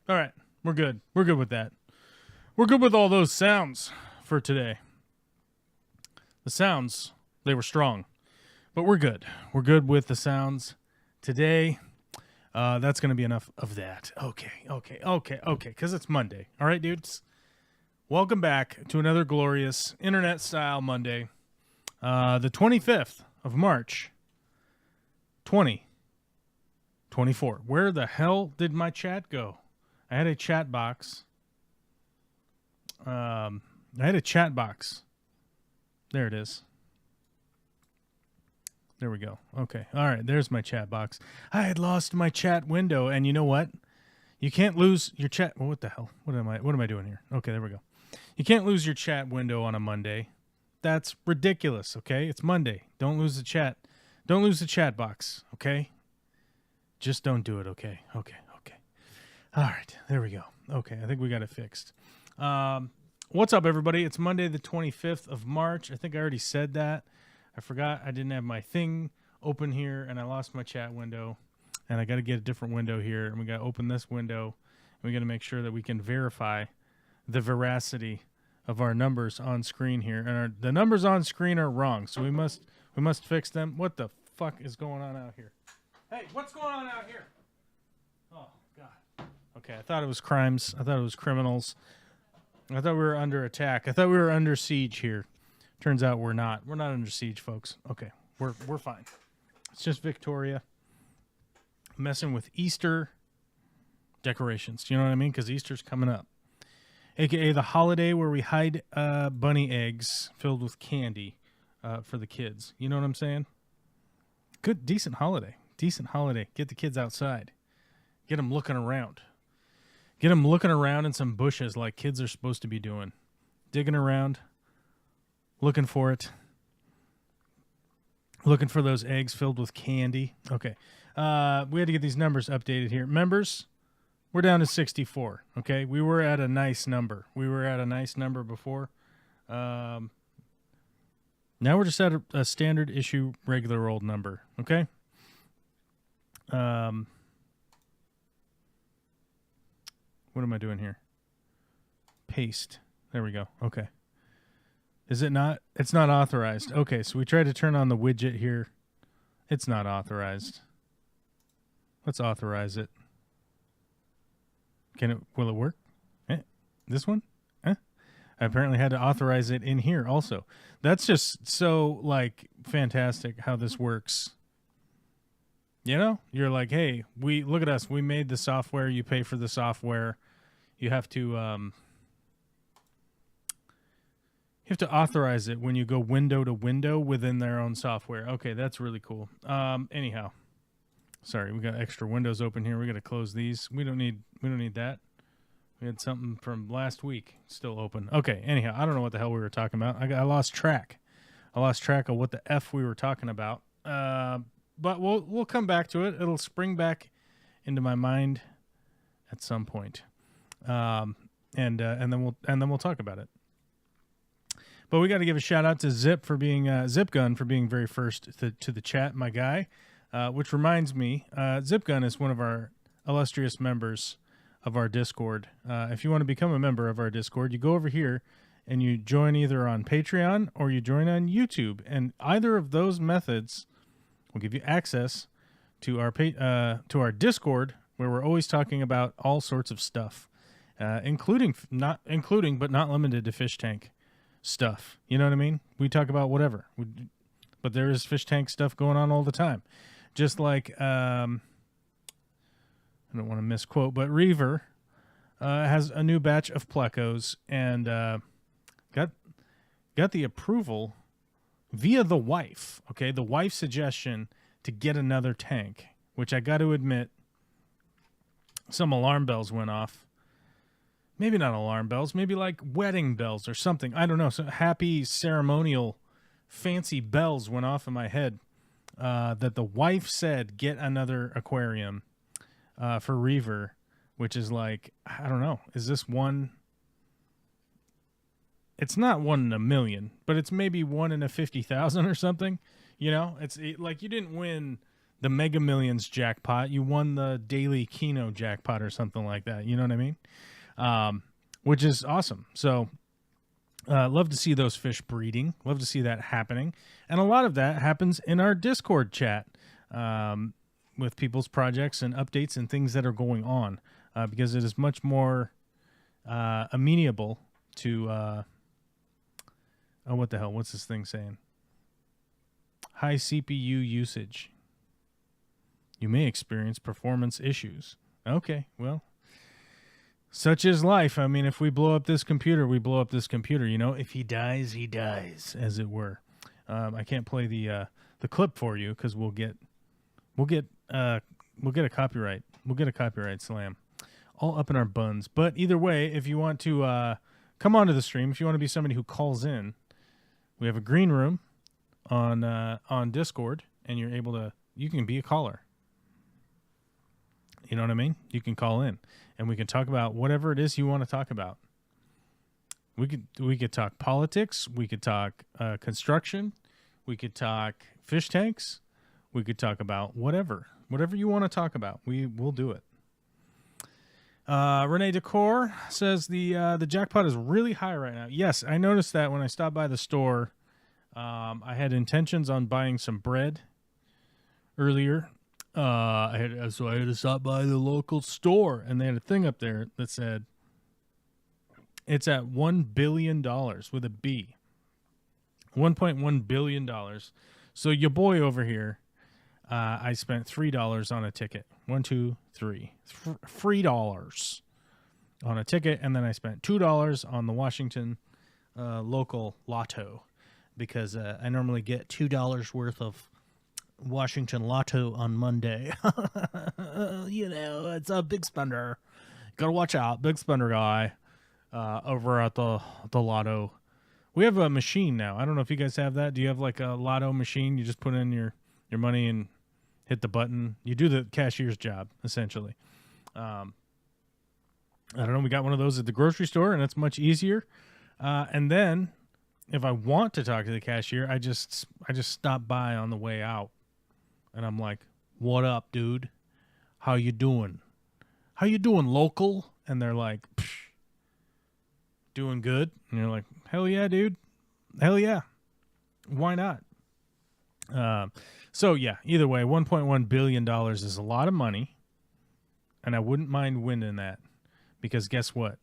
All right. We're good. We're good with that. We're good with all those sounds for today. The sounds, they were strong. But we're good. We're good with the sounds today. That's going to be enough of that. Okay. Because it's Monday. All right, dudes? Welcome back to another glorious internet-style Monday. The 25th of March, 2024. Where the hell did my chat go? I had a chat box. There it is. There we go. Okay. All right. There's my chat box. I had lost my chat window, and you know what? You can't lose your chat. Well, what the hell? What am I doing here? Okay, there we go. You can't lose your chat window on a Monday. That's ridiculous. Okay, it's Monday. Don't lose the chat. Don't lose the chat box. Okay. Just don't do it. Okay. Okay. All right. There we go. Okay. I think we got it fixed. What's up, everybody? It's Monday, the 25th of March. I think I already said that. I forgot I didn't have my thing open here, and I lost my chat window, and I got to get a different window here, and we got to open this window, and we got to make sure that we can verify the veracity of our numbers on screen here, and the numbers on screen are wrong, so we must fix them. What the fuck is going on out here? Hey, what's going on out here? Oh God. Okay, I thought it was crimes. I thought it was criminals. I thought we were under attack. I thought we were under siege here. Turns out we're not. We're not under siege, folks. Okay, we're fine. It's just Victoria messing with Easter decorations. Do you know what I mean? Because Easter's coming up. AKA the holiday where we hide bunny eggs filled with candy for the kids. You know what I'm saying? Good, decent holiday. Decent holiday. Get the kids outside. Get them looking around. Get them looking around in some bushes like kids are supposed to be doing. Digging around. Looking for it. Looking for those eggs filled with candy. Okay. We had to get these numbers updated here. Members, we're down to 64. Okay. We were at a nice number. Before. Now we're just at a standard issue, regular old number. Okay. What am I doing here? Paste. There we go. Okay. Is it not? It's not authorized. Okay, so we tried to turn on the widget here. It's not authorized. Let's authorize it. Will it work? This one? I apparently had to authorize it in here also. That's just so, fantastic how this works. You know? You're like, hey, look at us. We made the software. You pay for the software. You have to authorize it when you go window to window within their own software. Okay, that's really cool. Anyhow, sorry, we got extra windows open here. We got to close these. We don't need that. We had something from last week still open. Okay, anyhow, I don't know what the hell we were talking about. I lost track. I lost track of what the F we were talking about. But we'll come back to it. It'll spring back into my mind at some point. And then we'll talk about it. But we got to give a shout out to Zip for being Zipgun for being very first to the chat, my guy. Which reminds me, Zipgun is one of our illustrious members of our Discord. If you want to become a member of our Discord, you go over here and you join either on Patreon or you join on YouTube, and either of those methods will give you access to our Discord, where we're always talking about all sorts of stuff, including but not limited to fish tank stuff. You know what I mean? We talk about whatever, but there is fish tank stuff going on all the time. Just like I don't want to misquote, but Reaver has a new batch of plecos and got the approval via the wife. Okay, the wife's suggestion to get another tank, which I got to admit, some alarm bells went off. Maybe not alarm bells, maybe like wedding bells or something. I don't know. So happy ceremonial fancy bells went off in my head that the wife said, get another aquarium for Reaver, which is like, I don't know. Is this one? It's not 1 in a million, but it's maybe 1 in a 50,000 or something. You know, like you didn't win the Mega Millions jackpot. You won the daily Keno jackpot or something like that. You know what I mean? Which is awesome. So love to see those fish breeding. Love to see that happening. And a lot of that happens in our Discord chat with people's projects and updates and things that are going on because it is much more amenable to... oh, what the hell? What's this thing saying? High CPU usage. You may experience performance issues. Okay, well, such is life. I mean, if we blow up this computer, we blow up this computer. You know, if he dies, he dies, as it were. I can't play the clip for you because we'll get a copyright. We'll get a copyright slam, all up in our buns. But either way, if you want to come onto the stream, if you want to be somebody who calls in, we have a green room on Discord, and you can be a caller. You know what I mean? You can call in, and we can talk about whatever it is you want to talk about. We could talk politics. We could talk construction. We could talk fish tanks. We could talk about whatever you want to talk about. We'll do it. Renee Decor says the jackpot is really high right now. Yes, I noticed that when I stopped by the store. I had intentions on buying some bread earlier. I had to stop by the local store, and they had a thing up there that said it's at $1 billion with a B. $1.1 billion. So your boy over here, I spent $3 on a ticket. $1, $2, $3. $3 on a ticket, and then I spent $2 on the Washington local lotto because I normally get $2 worth of Washington lotto on Monday. You know, it's a big spender. Gotta watch out, big spender guy over at the lotto. We have a machine now. I don't know if you guys have that. Do you have like a lotto machine? You just put in your money and hit the button. You do the cashier's job, essentially. I don't know. We got one of those at the grocery store, and it's much easier. And then if I want to talk to the cashier, I just stop by on the way out. And I'm like, what up, dude? How you doing? How you doing, local? And they're like, psh, doing good. And you're like, hell yeah, dude. Hell yeah. Why not? So, yeah, either way, $1.1 billion is a lot of money. And I wouldn't mind winning that. Because guess what?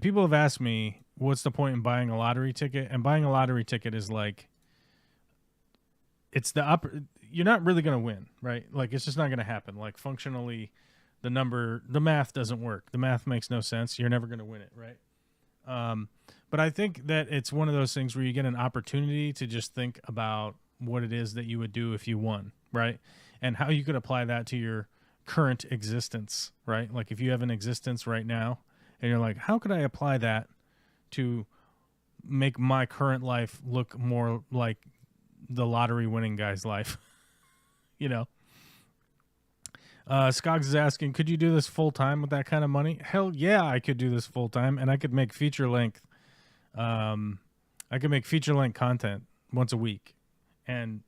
People have asked me, what's the point in buying a lottery ticket? And buying a lottery ticket is like, it's you're not really going to win, right? Like, it's just not going to happen. Like, functionally, the math doesn't work. The math makes no sense. You're never going to win it, right? But I think that it's one of those things where you get an opportunity to just think about what it is that you would do if you won, right? And how you could apply that to your current existence, right? Like, if you have an existence right now, and you're like, how could I apply that to make my current life look more like the lottery winning guy's life? You know, Skoggs is asking, could you do this full time with that kind of money? Hell yeah, I could do this full time, and I could make feature length. I could make feature length content once a week, and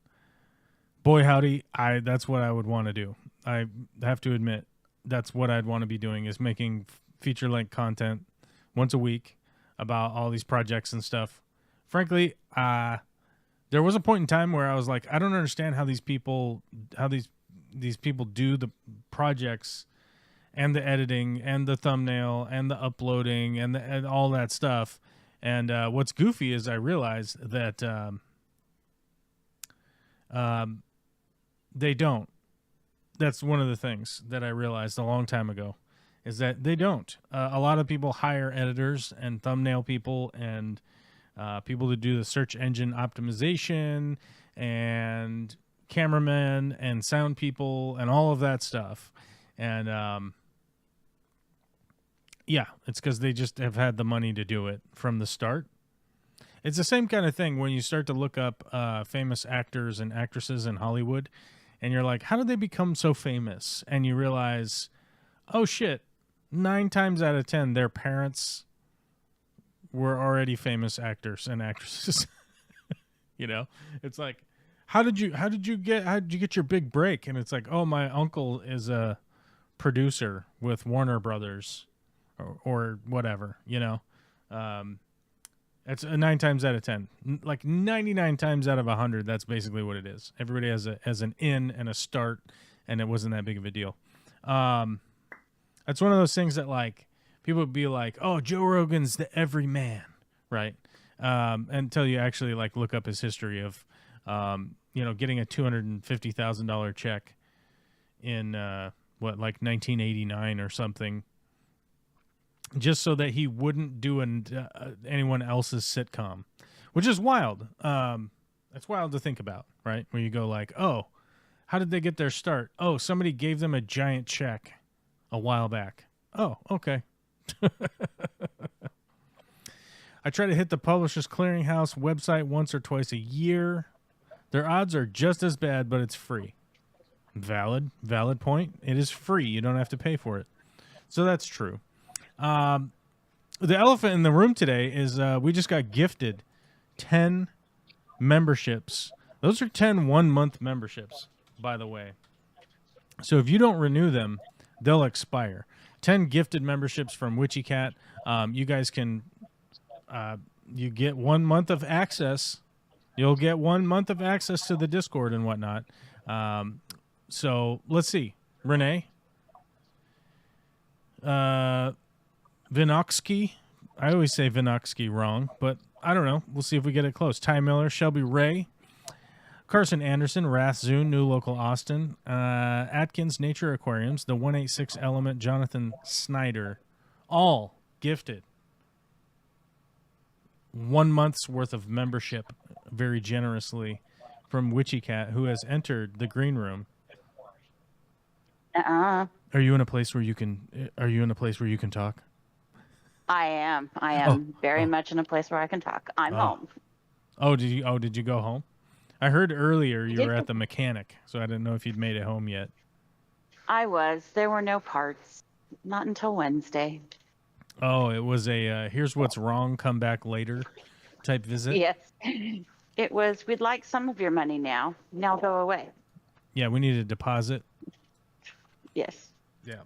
boy howdy, that's what I would want to do. I have to admit, that's what I'd want to be doing, is making feature length content once a week about all these projects and stuff. Frankly, there was a point in time where I was like, I don't understand how these people do the projects and the editing and the thumbnail and the uploading and all that stuff. And what's goofy is I realized that they don't. That's one of the things that I realized a long time ago, is that they don't. A lot of people hire editors and thumbnail people and people to do the search engine optimization and cameramen and sound people and all of that stuff. And yeah, it's because they just have had the money to do it from the start. It's the same kind of thing when you start to look up famous actors and actresses in Hollywood, and you're like, how did they become so famous? And you realize, oh shit, 9 times out of 10, their parents were already famous actors and actresses. You know, it's like, how did you get your big break? And it's like, oh, my uncle is a producer with Warner Brothers, or whatever, you know. It's 9 times out of 10, like 99 times out of 100. That's basically what it is. Everybody has an in and a start, and it wasn't that big of a deal. That's one of those things that, like, people would be like, oh, Joe Rogan's the everyman, right? Until you actually, like, look up his history of, getting a $250,000 check in, like 1989 or something, just so that he wouldn't do anyone else's sitcom, which is wild. That's wild to think about, right? Where you go like, oh, how did they get their start? Oh, somebody gave them a giant check a while back. Oh, okay. I try to hit the Publishers Clearinghouse website once or twice a year. Their odds are just as bad, but it's free. Valid point. It is free. You don't have to pay for it. So that's true. The elephant in the room today is we just got gifted 10 memberships. Those are 10 1-month memberships, by the way. So if you don't renew them, they'll expire. 10 gifted memberships from Witchy Cat. You guys can you get 1 month of access. You'll get 1 month of access to the Discord and whatnot. So let's see. Renee. Vinoksky. I always say Vinoksky wrong, but I don't know. We'll see if we get it close. Ty Miller, Shelby Ray, Carson Anderson, Rath Zune, New Local Austin, Atkins Nature Aquariums, the 186 Element, Jonathan Snyder, all gifted 1 month's worth of membership very generously from Witchy Cat, who has entered the green room. Are you in a place where you can? Are you in a place where you can talk? I am very much in a place where I can talk. I'm home. Did you go home? I heard earlier you were at the mechanic, so I didn't know if you'd made it home yet. I was. There were no parts. Not until Wednesday. Oh, it was a here's what's wrong, come back later type visit? Yes. It was, we'd like some of your money now. Now go away. Yeah, we need a deposit. Yes. Yeah.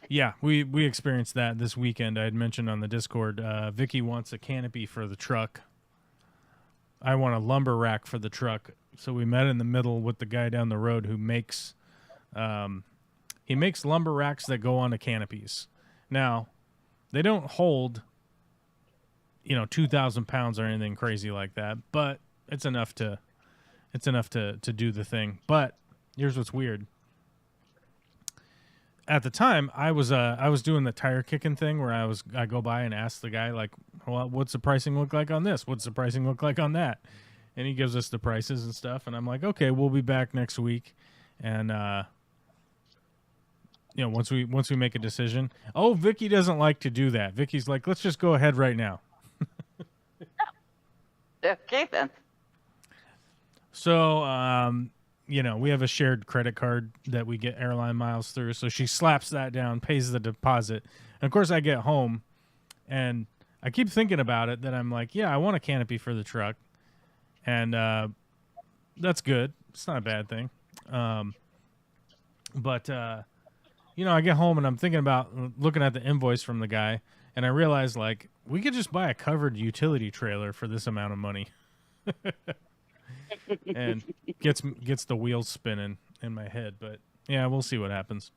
Yeah, we experienced that this weekend. I had mentioned on the Discord, Vicky wants a canopy for the truck. I want a lumber rack for the truck. So we met in the middle with the guy down the road who makes he makes lumber racks that go onto canopies. Now, they don't hold 2,000 pounds or anything crazy like that, but it's enough to do the thing. But here's what's weird. At the time, I was doing the tire kicking thing where I go by and ask the guy, like, well, what's the pricing look like on this? What's the pricing look like on that? And he gives us the prices and stuff, and I'm like, okay, we'll be back next week, and once we make a decision. Oh, Vicky doesn't like to do that. Vicky's like, let's just go ahead right now. Okay then. So we have a shared credit card that we get airline miles through. So she slaps that down, pays the deposit. And of course I get home and I keep thinking about it, that I'm like, yeah, I want a canopy for the truck. And that's good. It's not a bad thing. But I get home and I'm thinking about looking at the invoice from the guy, and I realize, like, we could just buy a covered utility trailer for this amount of money. And gets the wheels spinning in my head. But yeah, we'll see what happens.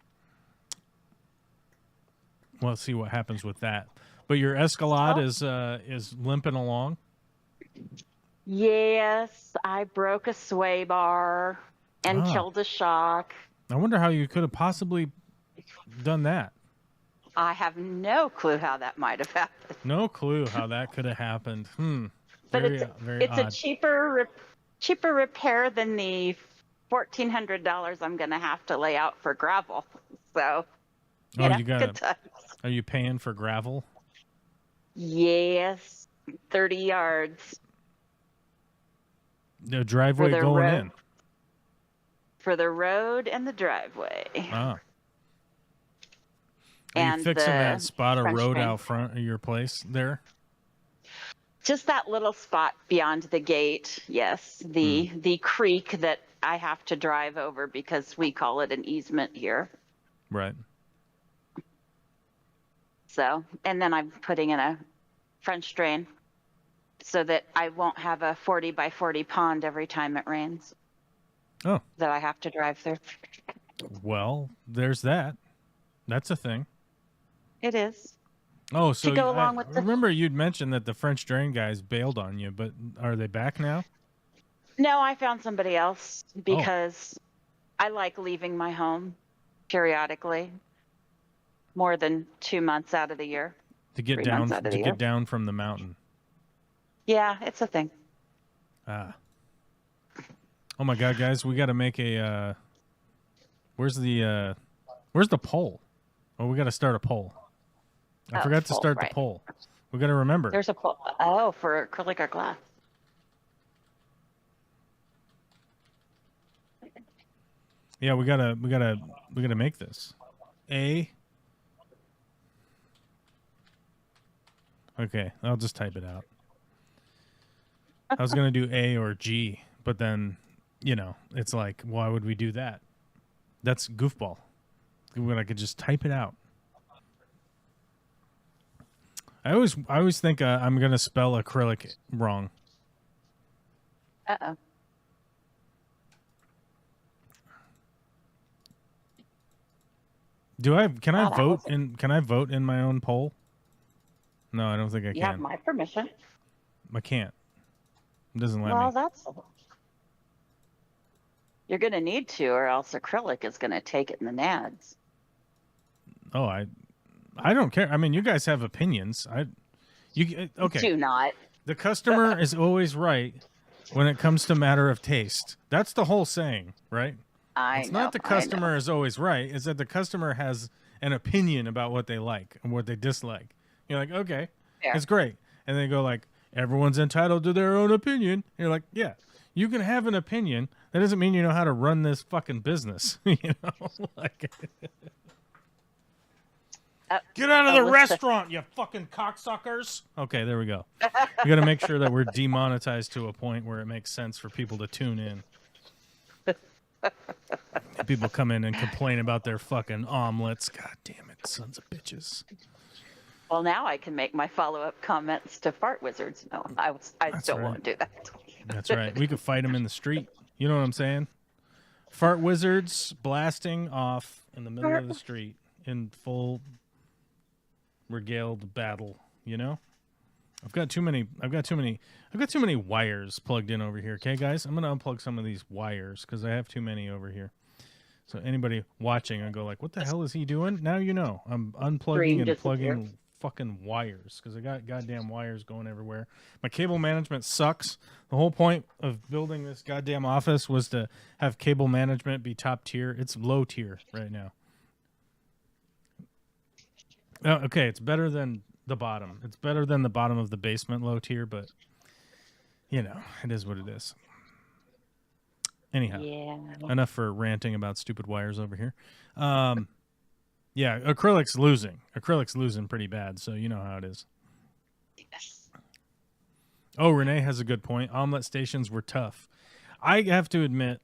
We'll see what happens with that. But your Escalade is limping along. Yes, I broke a sway bar and killed a shock. I wonder how you could have possibly done that. I have no clue how that might have happened. No clue how that could have happened. But very odd. A cheaper repair than the $1,400 I'm going to have to lay out for gravel. So, good times. Are you paying for gravel? Yes, 30 yards. The driveway going in? For the road and the driveway. Ah. Are you fixing that spot of road out front of your place there? Just that little spot beyond the gate. Yes, the creek that I have to drive over because we call it an easement here. Right. So, and then I'm putting in a French drain so that I won't have a 40 by 40 pond every time it rains. Oh. That I have to drive through. Well, there's that. That's a thing. It is. Oh, so to go along with remember you'd mentioned that the French drain guys bailed on you, but are they back now? No, I found somebody else because I like leaving my home periodically. More than 2 months out of the year. To get down from the mountain. Yeah, it's a thing. Ah. Oh my God, guys, we got to make a. Where's the poll? Oh, we got to start a poll. I forgot to start the poll. We got to remember. There's a poll. Oh, for acrylic or glass. Yeah, we gotta make this. A. Okay, I'll just type it out. I was going to do A or G, but then, it's like, why would we do that? That's goofball. When I could just type it out. I always think I'm going to spell acrylic wrong. Uh-oh. Can I vote in my own poll? No, I don't think I can. You have my permission. I can't. It doesn't let me. Well, you're going to need to, or else acrylic is going to take it in the nads. Oh, I don't care. I mean, you guys have opinions. Okay. Do not. The customer is always right when it comes to matter of taste. That's the whole saying, right? It's not the customer is always right. It's that the customer has an opinion about what they like and what they dislike. You're like, okay, it's great. And they go like, everyone's entitled to their own opinion. And you're like, yeah, you can have an opinion. That doesn't mean you know how to run this fucking business. Get out of the restaurant, you fucking cocksuckers. Okay, there we go. We got to make sure that we're demonetized to a point where it makes sense for people to tune in. People come in and complain about their fucking omelets. God damn it, sons of bitches. Well, now I can make my follow-up comments to fart wizards. No, I still won't do that. That's right. We could fight them in the street. You know what I'm saying? Fart wizards blasting off in the middle of the street in full regaled battle. I've got too many wires plugged in over here. Okay, guys, I'm gonna unplug some of these wires because I have too many over here. So anybody watching and go like, what the hell is he doing? Now you know. I'm unplugging and plugging fucking wires because I got goddamn wires going everywhere. My cable management sucks. The whole point of building this goddamn office was to have cable management be top tier. It's low tier right now. Okay, it's better than the bottom. It's better than the bottom of the basement low tier, but it is what it is. Anyhow, enough for ranting about stupid wires over here. Yeah, acrylic's losing. Acrylic's losing pretty bad, so you know how it is. Yes. Oh, Renee has a good point. Omelet stations were tough. I have to admit,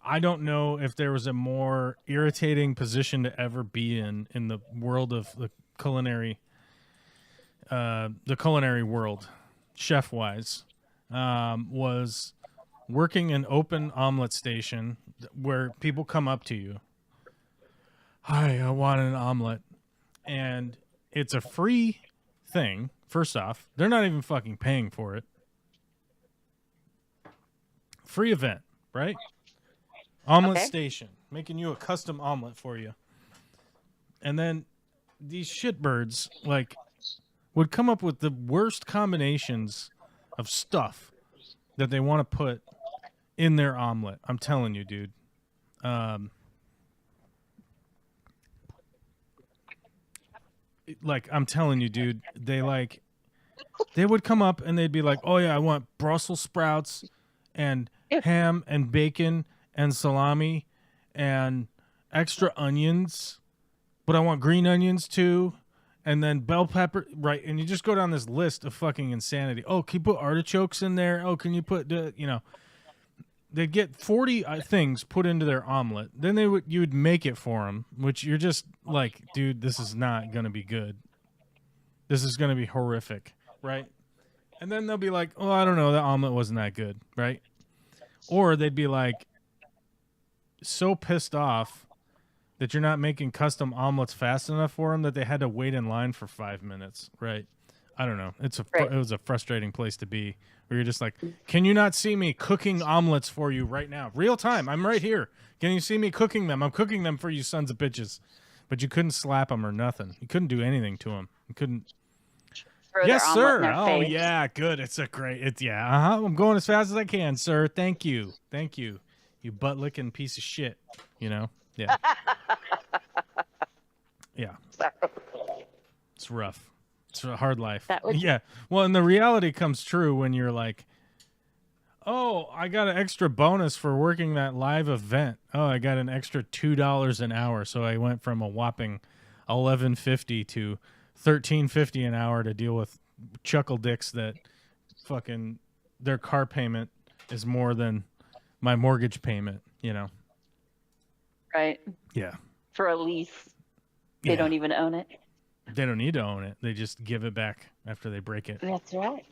I don't know if there was a more irritating position to ever be in the world of the culinary world, chef-wise, was working an open omelet station where people come up to you. Hi, I want an omelet. And it's a free thing, first off. They're not even fucking paying for it. Free event, right? Omelet station, making you a custom omelet for you. And then these shitbirds, would come up with the worst combinations of stuff that they want to put in their omelet. I'm telling you, dude. I'm telling you, dude, they would come up and they'd be like, oh yeah, I want Brussels sprouts and ham and bacon and salami and extra onions, but I want green onions too. and then bell pepper, right? And you just go down this list of fucking insanity. Oh, can you put artichokes in there? Oh, can you put they'd get 40 things put into their omelet. Then you would make it for them, which you're just like, dude, this is not gonna be good. This is gonna be horrific, right? And then they'll be like, oh, I don't know, that omelet wasn't that good, right? Or they'd be like so pissed off that you're not making custom omelets fast enough for them that they had to wait in line for 5 minutes, right? I don't know. It was a frustrating place to be where you're just like, can you not see me cooking omelets for you right now? Real time. I'm right here. Can you see me cooking them? I'm cooking them for you sons of bitches. But you couldn't slap them or nothing. You couldn't do anything to them. You couldn't. Yes, sir. Oh, yeah. Good. I'm going as fast as I can, sir. Thank you. Thank you. You butt licking piece of shit. Yeah. Yeah. It's rough. It's a hard life. Yeah. Well, and the reality comes true when you're like, oh, I got an extra bonus for working that live event. Oh, I got an extra $2 an hour. So I went from a whopping $11.50 to $13.50 an hour to deal with chuckle dicks that fucking their car payment is more than my mortgage payment, Right. Yeah. For a lease. They don't even own it. They don't need to own it. They just give it back after they break it. That's right.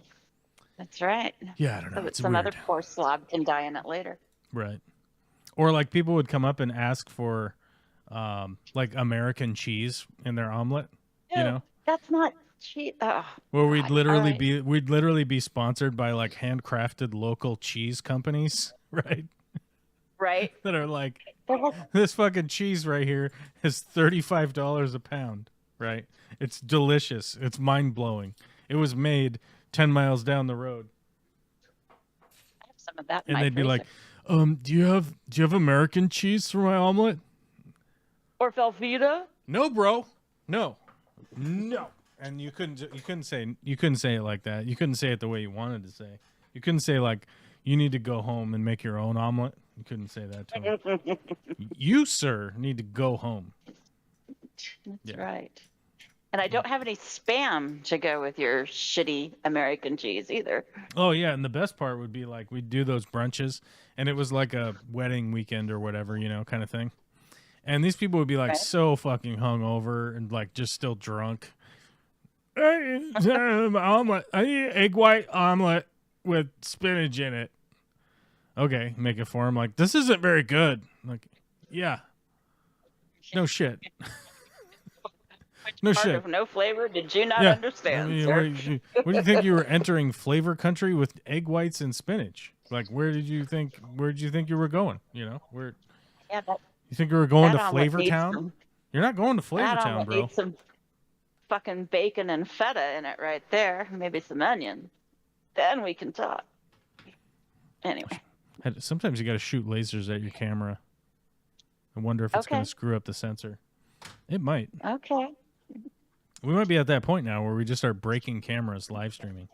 That's right. Yeah, I don't know. So it's some weird. other poor slob can die in it later. Right. Or like people would come up and ask for like American cheese in their omelet, That's not cheese. Oh, where we'd literally be sponsored by like handcrafted local cheese companies, right? Right. That are like, this fucking cheese right here is $35 a pound, right? It's delicious. It's mind-blowing. It was made 10 miles down the road. I have some of that. And they'd be like, do you have American cheese for my omelet? Or Velveeta? No, bro. No. And you couldn't say it like that. You couldn't say it the way you wanted to say. You couldn't say like, you need to go home and make your own omelet. You couldn't say that to him. You, sir, need to go home. That's right. And I don't have any Spam to go with your shitty American cheese either. Oh, yeah. And the best part would be like we'd do those brunches and it was like a wedding weekend or whatever, kind of thing. And these people would be like so fucking hungover and like just still drunk. Omelet. I need egg white omelet with spinach in it. Okay, make it for him. Like, this isn't very good. Like, yeah. No shit. No shit. Of no flavor did you not understand, sir? What do you think you were entering flavor country with egg whites and spinach? Like, where did you think you were going? Where? Yeah, you think you were going to Flavor Town? You're not going to Flavor Town, bro. Need some fucking bacon and feta in it right there. Maybe some onion. Then we can talk. Anyway. Sometimes you got to shoot lasers at your camera. I wonder if it's going to screw up the sensor. It might. Okay. We might be at that point now where we just start breaking cameras live streaming.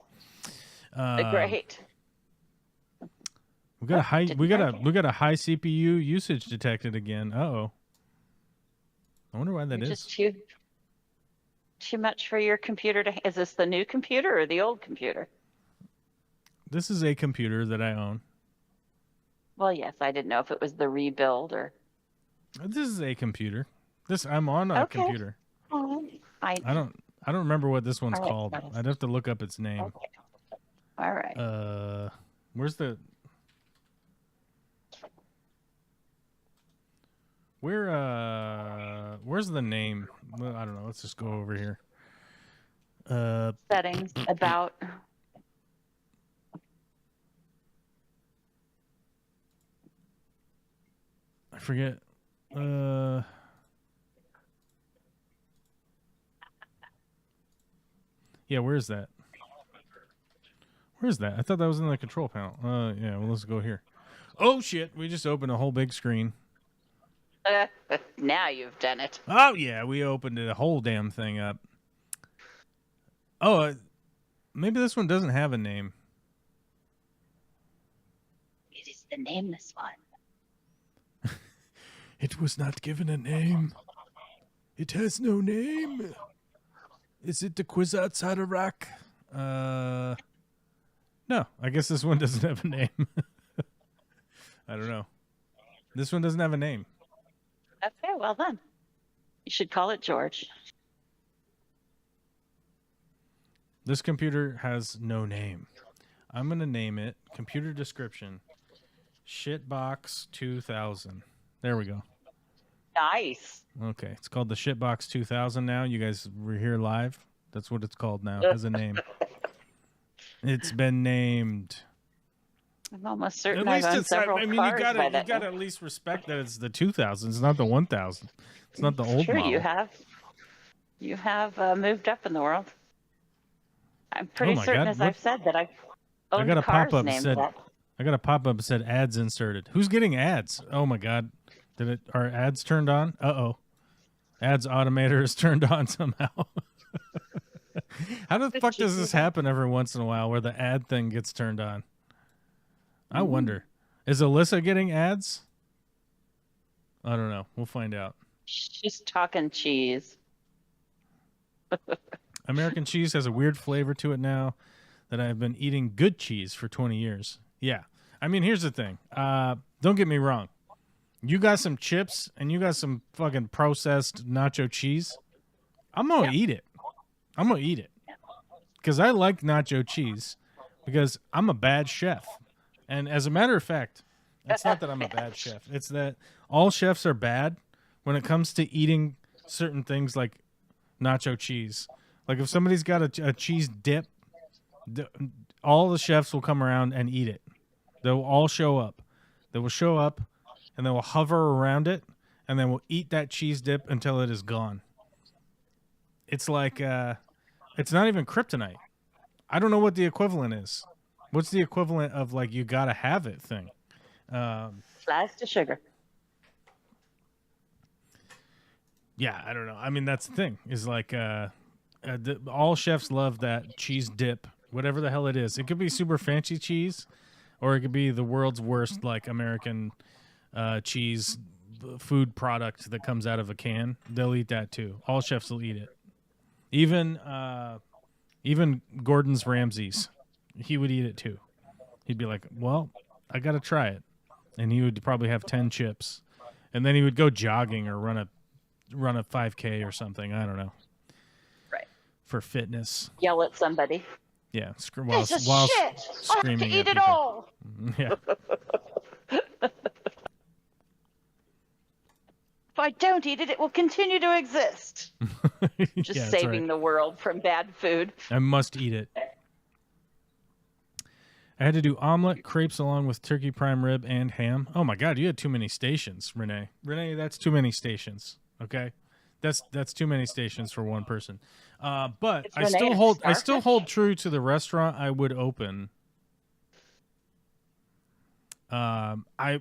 Great. We got a high CPU usage detected again. Uh-oh. I wonder why that is. Just too much for your computer to. Is this the new computer or the old computer? This is a computer that I own. Well, yes, I didn't know if it was the rebuild or. This is a computer. I'm on a computer. I don't remember what this one's called. I'd have to look up its name. Okay. All right. Where's the name? Well, I don't know. Let's just go over here. Settings about. I forget. Yeah, where's that? Where's that? I thought that was in the control panel. Yeah, well, let's go here. Oh, shit. We just opened a whole big screen. Now you've done it. Oh, yeah. We opened a whole damn thing up. Oh, maybe this one doesn't have a name. It is the nameless one. It was not given a name. It has no name. Is it the quiz outside Iraq? No, I guess this one doesn't have a name. I don't know. This one doesn't have a name. Okay, well then. You should call it George. This computer has no name. I'm going to name it computer description Shitbox 2000. There we go. Nice. Okay, it's called the Shitbox 2000 now. You guys were here live. That's what it's called now. It has a name. It's been named. I'm almost certain At I've least owned it's. several I mean, cars you by gotta that name. at least respect that it's the 2000. It's not the 1000. It's not the old Sure, model. you have. You have moved up in the world. I'm pretty my certain, God, as what- I've said, that I've I owned got a cars pop-up named said. that. I got a pop-up that said ads inserted. Who's getting ads? Oh my God! Are ads turned on? Uh-oh. Ads automator is turned on somehow. How the fuck does this happen every once in a while where the ad thing gets turned on? I wonder. Is Alyssa getting ads? I don't know. We'll find out. She's talking cheese. American cheese has a weird flavor to it now that I've been eating good cheese for 20 years. Yeah. I mean, here's the thing. Don't get me wrong. You got some chips and you got some fucking processed nacho cheese. I'm going to eat it. I'm going to eat it. Because I like nacho cheese. Because I'm a bad chef. And as a matter of fact, it's not that I'm a bad chef. It's that all chefs are bad when it comes to eating certain things like nacho cheese. Like if somebody's got a cheese dip, all the chefs will come around and eat it. They'll all show up. They will show up and they will hover around it and then will eat that cheese dip until it is gone. It's like, it's not even kryptonite. I don't know what the equivalent is. What's the equivalent of like you gotta have it thing? Slice to sugar. Yeah, I don't know. I mean, that's the thing. Is like all chefs love that cheese dip, whatever the hell it is. It could be super fancy cheese, or it could be the world's worst like American cheese food product that comes out of a can. They'll eat that too. All chefs will eat it. Even Gordon's Ramsay's, he would eat it too. He'd be like, "Well, I got to try it," and he would probably have 10 chips, and then he would go jogging or run a 5K or something. I don't know. Right. For fitness. Yell at somebody. Yeah. While This is while shit. I have to screaming eat at it people. all. Yeah. If I don't eat it, it will continue to exist. Just Yeah, that's saving right. the world from bad food. I must eat it. I had to do omelet, crepes along with turkey prime rib and ham. Oh my God, you had too many stations, Renee. Renee, that's too many stations. Okay, that's too many stations for one person. But It's I Renee still and hold Starfish? true to the restaurant I would open. I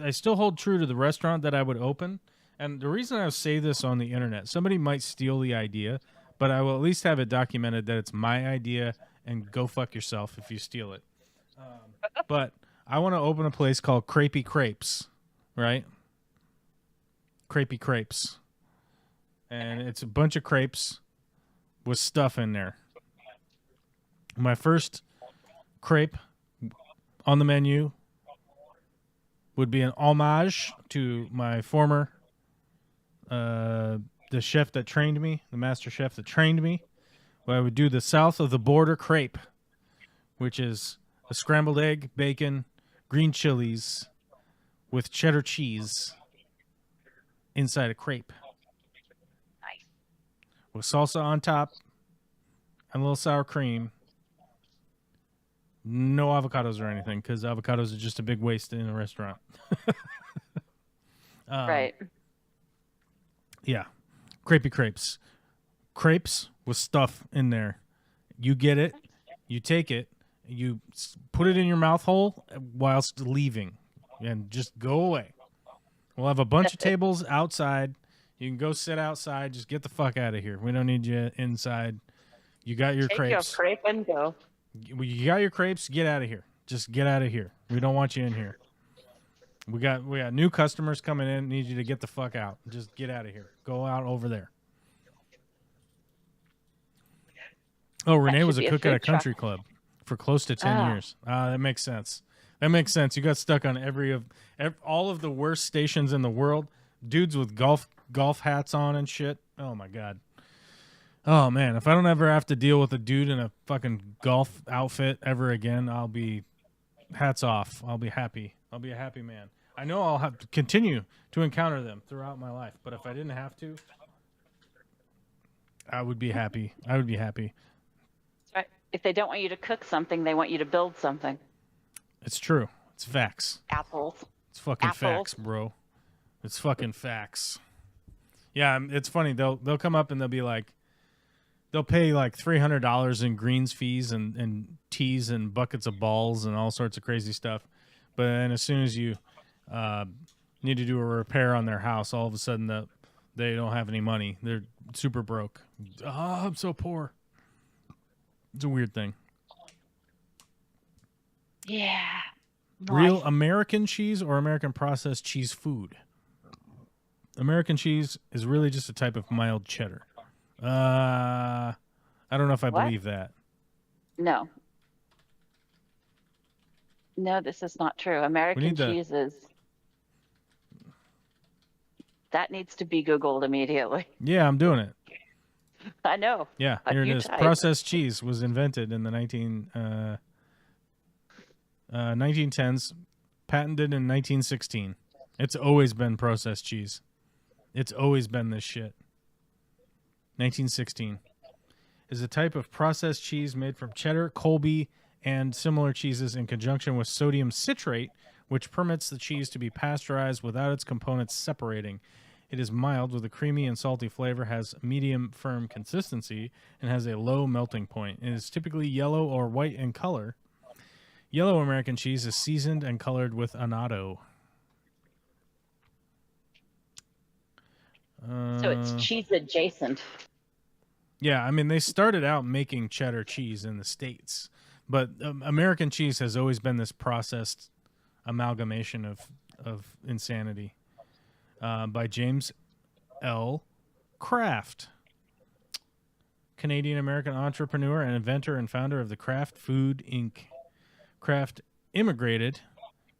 still hold true to the restaurant that I would open. And the reason I say this on the internet, somebody might steal the idea, but I will at least have it documented that it's my idea and go fuck yourself if you steal it. But I want to open a place called Crepey Crepes, right? Crepey Crepes. And it's a bunch of crepes with stuff in there. My first crepe on the menu would be an homage to my former the chef that trained me, the master chef that trained me. Where I would do the south of the border crepe, which is a scrambled egg, bacon, green chilies with cheddar cheese inside a crepe. Nice. With salsa on top and a little sour cream. No avocados or anything, because avocados are just a big waste in a restaurant. Right. Yeah. Crepey crepes. Crepes with stuff in there. You get it. You take it. You put it in your mouth hole whilst leaving. And just go away. We'll have a bunch of tables outside. You can go sit outside. Just get the fuck out of here. We don't need you inside. You got your Take crepes. your crepe and go. You got your crepes. Get out of here. Just get out of here. We don't want you in here. We got new customers coming in. Need you to get the fuck out. Just get out of here. Go out over there. Oh, That Renee should was a be a cook at a food truck. country club for close to 10 Ah, years. That makes sense. That makes sense. You got stuck on all of the worst stations in the world. Dudes with golf hats on and shit. Oh my god. Oh man, if I don't ever have to deal with a dude in a fucking golf outfit ever again, I'll be hats off. I'll be happy. I'll be a happy man. I know I'll have to continue to encounter them throughout my life, but if I didn't have to, I would be happy. I would be happy. right. If they don't want you to cook something, they want you to build something. It's true. It's facts. Apples. It's fucking Apples. facts, bro. It's fucking facts. Yeah, it's funny. They'll come up and they'll be like, they'll pay like $300 in greens fees and teas and buckets of balls and all sorts of crazy stuff. But then as soon as you need to do a repair on their house, all of a sudden they don't have any money. They're super broke. Oh, I'm so poor. It's a weird thing. Yeah. Real Nice. American cheese or American processed cheese food? American cheese is really just a type of mild cheddar. I don't know if I What? believe that. No. No, this is not true. American need the- cheese is. That needs to be Googled immediately. Yeah, I'm doing it. I know. Yeah, How here it do you is. type? Processed cheese was invented in the 1910s, patented in 1916. It's always been processed cheese. It's always been this shit. 1916 is a type of processed cheese made from cheddar, Colby, and similar cheeses in conjunction with sodium citrate, which permits the cheese to be pasteurized without its components separating. It is mild with a creamy and salty flavor, has medium firm consistency, and has a low melting point. It is typically yellow or white in color. Yellow American cheese is seasoned and colored with annatto. So it's cheese adjacent. Yeah, I mean, they started out making cheddar cheese in the States, but American cheese has always been this processed amalgamation of insanity. By James L. Kraft, Canadian-American entrepreneur and inventor and founder of the Kraft Food Inc. Kraft immigrated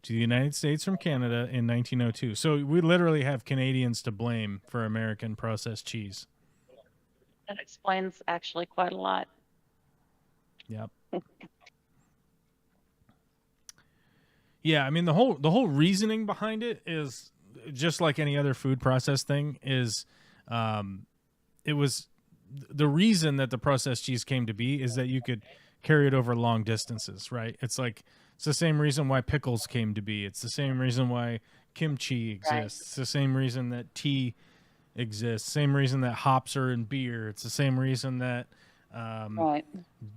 to the United States from Canada in 1902. So we literally have Canadians to blame for American processed cheese. That explains actually quite a lot. Yep. Yeah, I mean the whole reasoning behind it is just like any other food process thing is it was the reason that the processed cheese came to be is that you could carry it over long distances, right? It's the same reason why pickles came to be. It's the same reason why kimchi exists. Right. It's the same reason that tea exists. Same reason that hops are in beer. It's the same reason that Right.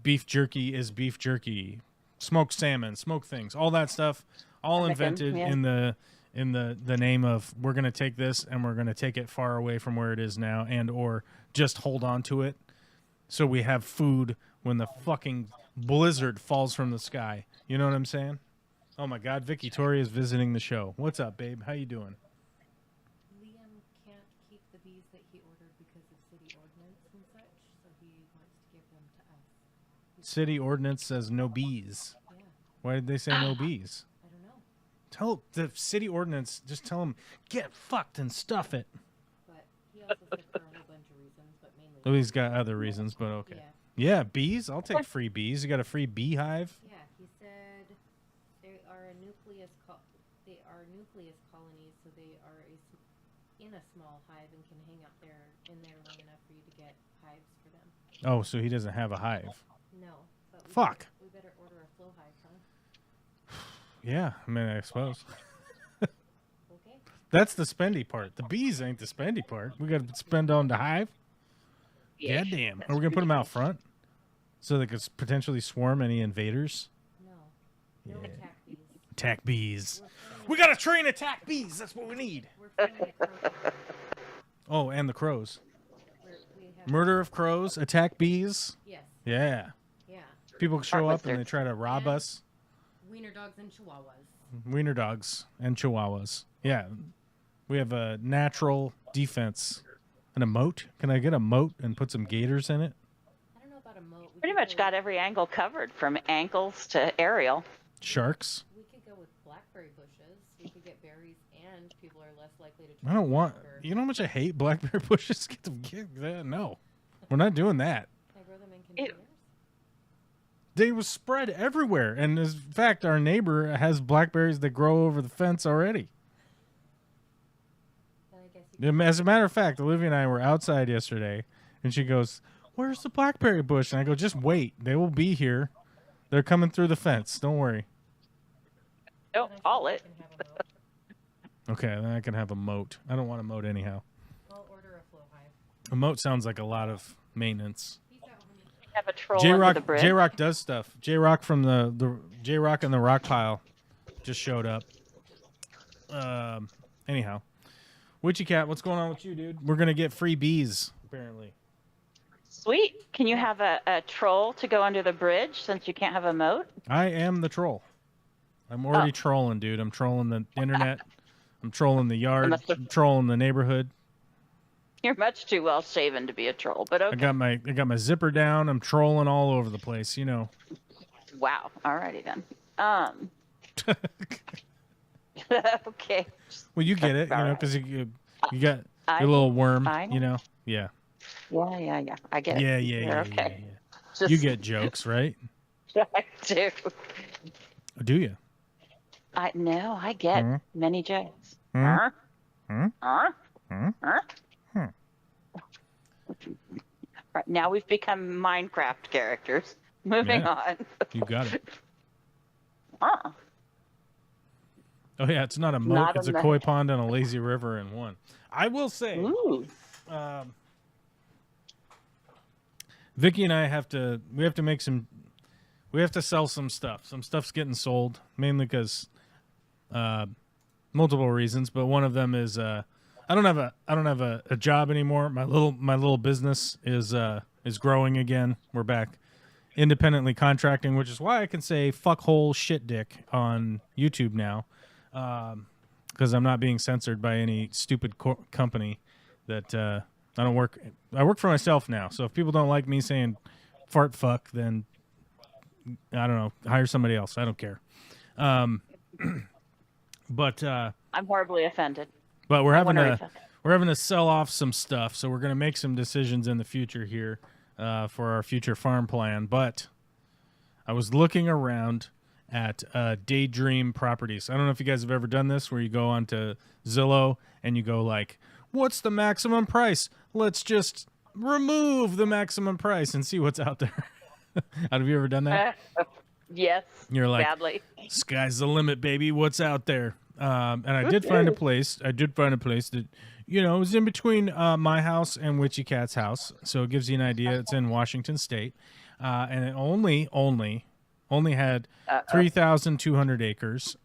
beef jerky is beef jerky. Smoked salmon, smoked things, all that stuff, all Chicken, invented yeah. in the name of we're going to take this and we're going to take it far away from where it is now and or just hold on to it so we have food when the fucking blizzard falls from the sky. You know what I'm saying? Oh my God, Vicky Tori is visiting the show. What's up, babe? How you doing? Liam can't keep the bees that he ordered because of city ordinance and such, so he wants to give them to us. City ordinance says no bees. Yeah, Why did they say no bees? I don't know, Tell the city ordinance, just tell them, get fucked and stuff it. but he also said for a whole bunch of reasons, but mainly. Oh, he's got other reasons, but okay. Yeah, Yeah, bees. I'll take free bees. You got a free beehive? yeah. He said they are they are nucleus colonies, so they are in a small hive and can hang out there in there long enough for you to get hives for them. Oh, so he doesn't have a hive. No, but Fuck. We better order a flow hive, huh? Yeah, I mean, I suppose. Okay. That's the spendy part. The bees ain't the spendy part. We got to spend on the hive. Yeah. Goddamn. Are we going to put them out front so they could potentially swarm any invaders? No. No Yeah. attack bees. Attack bees. We're friendly- We got to train attack bees. That's what we need. We're friendly crows. Oh, and the crows. We have Murder of crows, attack bees. Yes. Yeah. Yeah. People show up and they wizards. try to rob Yeah. us. Wiener dogs and chihuahuas. Wiener dogs and chihuahuas. Yeah. We have a natural defense and a moat. Can I get a moat and put some gators in it? I don't know about a moat. We Pretty much got every angle covered, from ankles to aerial. Sharks. We could go with blackberry bushes. We could get berries, and people are less likely to. I don't want. transfer. You know how much I hate blackberry bushes? Get them. No, we're not doing that. Can I grow them in containers? They was spread everywhere, and in fact, our neighbor has blackberries that grow over the fence already. Then I guess you As a matter of fact, Olivia and I were outside yesterday, and she goes, "Where's the blackberry bush?" And I go, "Just wait. They will be here. They're coming through the fence. Don't worry." Don't can call it. Can have a moat. Okay, then I can have a moat. I don't want a moat anyhow. I'll order a flow hive. A moat sounds like a lot of maintenance. Peace out, honey. Have a troll under the bridge. J Rock does stuff. J Rock from the J Rock and the Rock Pile just showed up. Anyhow, Witchy Cat, what's going on with you, dude? We're gonna get free bees apparently. Sweet. Can you have a troll to go under the bridge since you can't have a moat? I am the troll. I'm already trolling, dude. I'm trolling the internet. I'm trolling the yard. I'm trolling the neighborhood. You're much too well shaven to be a troll, but okay. I got my zipper down. I'm trolling all over the place, you know. Wow. Alrighty then. Okay. Well, you get it, you know, because you got I- your little worm, I know. you know. Yeah. Yeah. I get Yeah, it. yeah, You're yeah, okay. yeah. Just, You get jokes, right? I do. Do you? I get Hmm? many jokes. Hmm? Huh? Hmm? Huh? Hmm? Huh? Hmm. Right, now we've become Minecraft characters. Moving Yeah. on. You got it. Huh. Oh yeah, it's not a moat. Not It's a a moat. koi pond and a lazy river in one. I will say, Ooh. Vicky and I have to sell some stuff. Some stuff's getting sold, mainly because multiple reasons, but one of them is I don't have a job anymore. My little business is growing again. We're back independently contracting, which is why I can say fuckhole shit dick on YouTube now, because I'm not being censored by any stupid company that I don't work. I work for myself now, so if people don't like me saying fart fuck, then I don't know, hire somebody else. I don't care. But I'm horribly offended. we're having wonder to sell off some stuff, so we're going to make some decisions in the future here for our future farm plan. But I was looking around at Daydream Properties. I don't know if you guys have ever done this, where you go onto Zillow and you go like, what's the maximum price? Let's just remove the maximum price and see what's out there. Have you ever done that? Yes. You're like, Badly. sky's the limit, baby. What's out there? And I did find a place. That, you know, is in between my house and Witchy Cat's house. So it gives you an idea. It's in Washington State. And it only had 3,200 acres.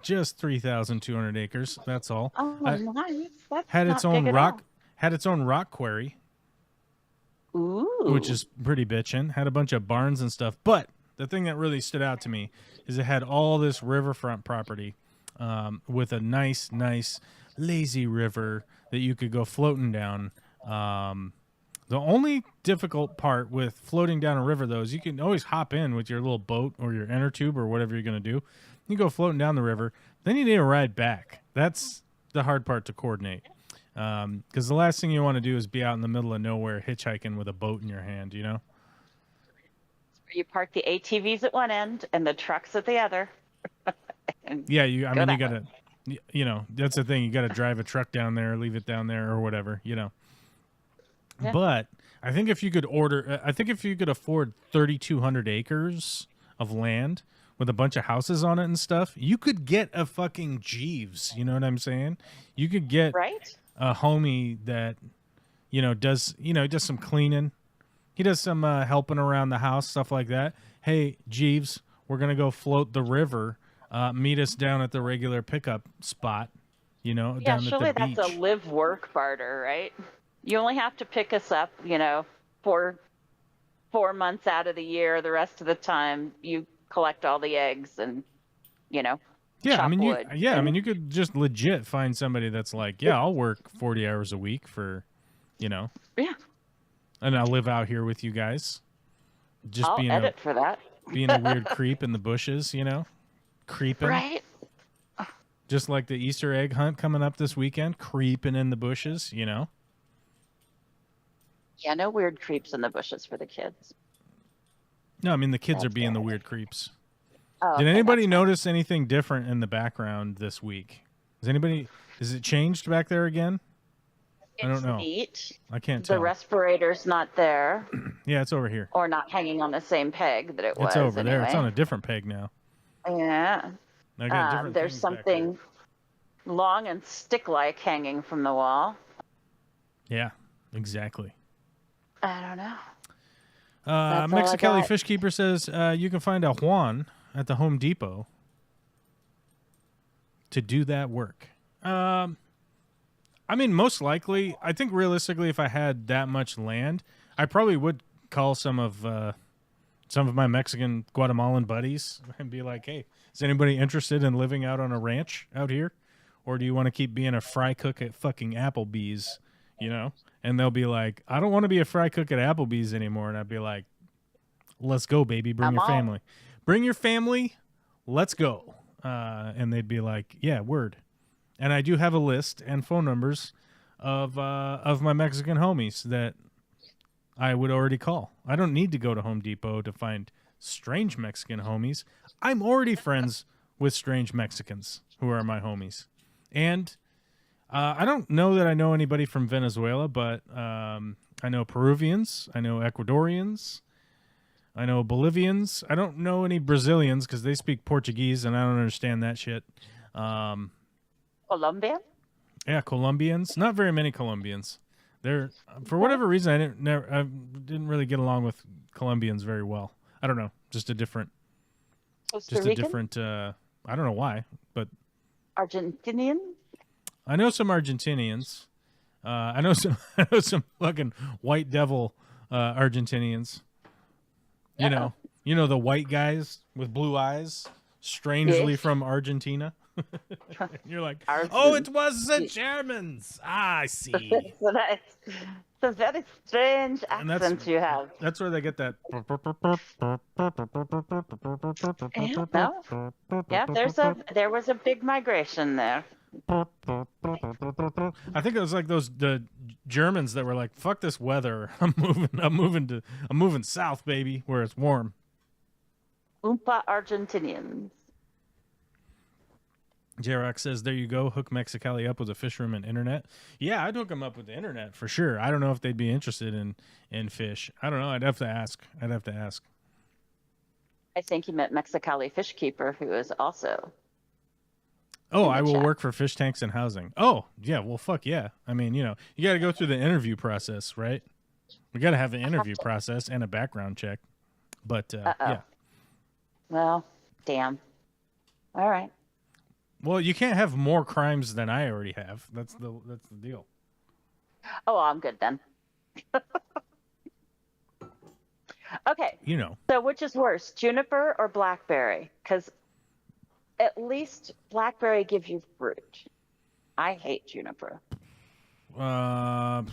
Just 3,200 acres. That's all. Oh, nice. That's Had not its own big at rock. Had its own rock quarry, all. Ooh. which is pretty bitchin'. Had a bunch of barns and stuff. But the thing that really stood out to me is it had all this riverfront property with a nice lazy river that you could go floating down. The only difficult part with floating down a river, though, is you can always hop in with your little boat or your inner tube or whatever you're going to do. You go floating down the river. Then you need to ride back. That's the hard part to coordinate. Because the last thing you want to do is be out in the middle of nowhere hitchhiking with a boat in your hand, you know? You park the ATVs at one end and the trucks at the other. And Yeah, you that got to, you know, that's the thing. You got to drive a truck down there, leave it down there or whatever, you know? Yeah. But I think if you could afford 3,200 acres of land with a bunch of houses on it and stuff, you could get a fucking Jeeves. You know what I'm saying? You could get right? a homie that, you know, does some cleaning. He does some helping around the house, stuff like that. Hey, Jeeves, we're going to go float the river. Meet us down at the regular pickup spot, you know, Yeah, down surely at the beach. that's a live-work barter, right? You only have to pick us up, you know, for 4 months out of the year. The rest of the time, you collect all the eggs and, you know, Yeah, chop I mean, wood. you could just legit find somebody that's like, yeah, I'll work 40 hours a week for, you know, Yeah. and I'll live out here with you guys. Just I'll edit for that. being a weird creep in the bushes, creeping. Right? Just like the Easter egg hunt coming up this weekend, creeping in the bushes, Yeah, no weird creeps in the bushes for the kids. No, I mean the kids are That's being the right. weird creeps. Oh, Did okay, anybody that's fine. notice anything different in the background this week? Is it changed back there again? I don't It's know. neat. I can't The tell. respirator's not there, Yeah, it's over here. or not hanging on the same peg that it It's was over there. It's on anyway. a different peg now. Yeah. I got different There's things back there. something long and stick-like hanging from the wall. Yeah, exactly. I don't know. That's all I Mexicali got. Fishkeeper says you can find a Juan at the Home Depot to do that work. I mean, most likely, I think realistically, if I had that much land, I probably would call some of my Mexican Guatemalan buddies and be like, "Hey, is anybody interested in living out on a ranch out here, or do you want to keep being a fry cook at fucking Applebee's?" And they'll be like, "I don't want to be a fry cook at Applebee's anymore," and I'd be like, "Let's go, baby. Bring I'm your all. family. Bring your family. Let's go." And they'd be like, "Yeah, word." And I do have a list and phone numbers of my Mexican homies that I would already call. I don't need to go to Home Depot to find strange Mexican homies. I'm already friends with strange Mexicans who are my homies. And I don't know that I know anybody from Venezuela, but I know Peruvians. I know Ecuadorians. I know Bolivians. I don't know any Brazilians because they speak Portuguese, and I don't understand that shit. Colombia? Yeah, Colombians. Not very many Colombians. They're for whatever reason I didn't really get along with Colombians very well. I don't know, just a different Costa Rican? I don't know why, but Argentinian? I know some Argentinians. I know some fucking white devil Argentinians. Uh-oh. You know the white guys with blue eyes, strangely Yes. from Argentina. You're like, Argent- oh, it was the Germans. I see. So it's a very strange And that's- accent you have. That's where they get that. Yeah, no? Yeah, there was a big migration there. I think it was like the Germans that were like, "Fuck this weather. I'm moving south, baby, where it's warm." Oompa Argentinians. J-Rock says, "There you go. Hook Mexicali up with a fish room and internet." Yeah, I'd hook them up with the internet for sure. I don't know if they'd be interested in fish. I don't know. I'd have to ask. I think he meant Mexicali Fishkeeper, who is also. Oh, in the I will chat. work for fish tanks and housing. Oh, yeah. Well, fuck yeah. I mean, you got to go through the interview process, right? We got to have an interview process and a background check. But yeah. Well, damn. All right. Well, you can't have more crimes than I already have. That's the deal. Oh, I'm good then. Okay. So which is worse, juniper or blackberry? Because at least blackberry gives you fruit. I hate juniper. Well,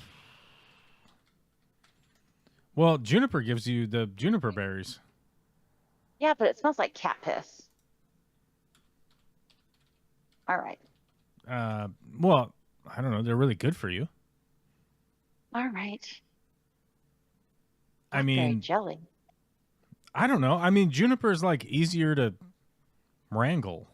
juniper gives you the juniper berries. Yeah, but it smells like cat piss. All right. Well, I don't know. They're really good for you. All right. I mean, jelly. I don't know. I mean, juniper is like easier to wrangle.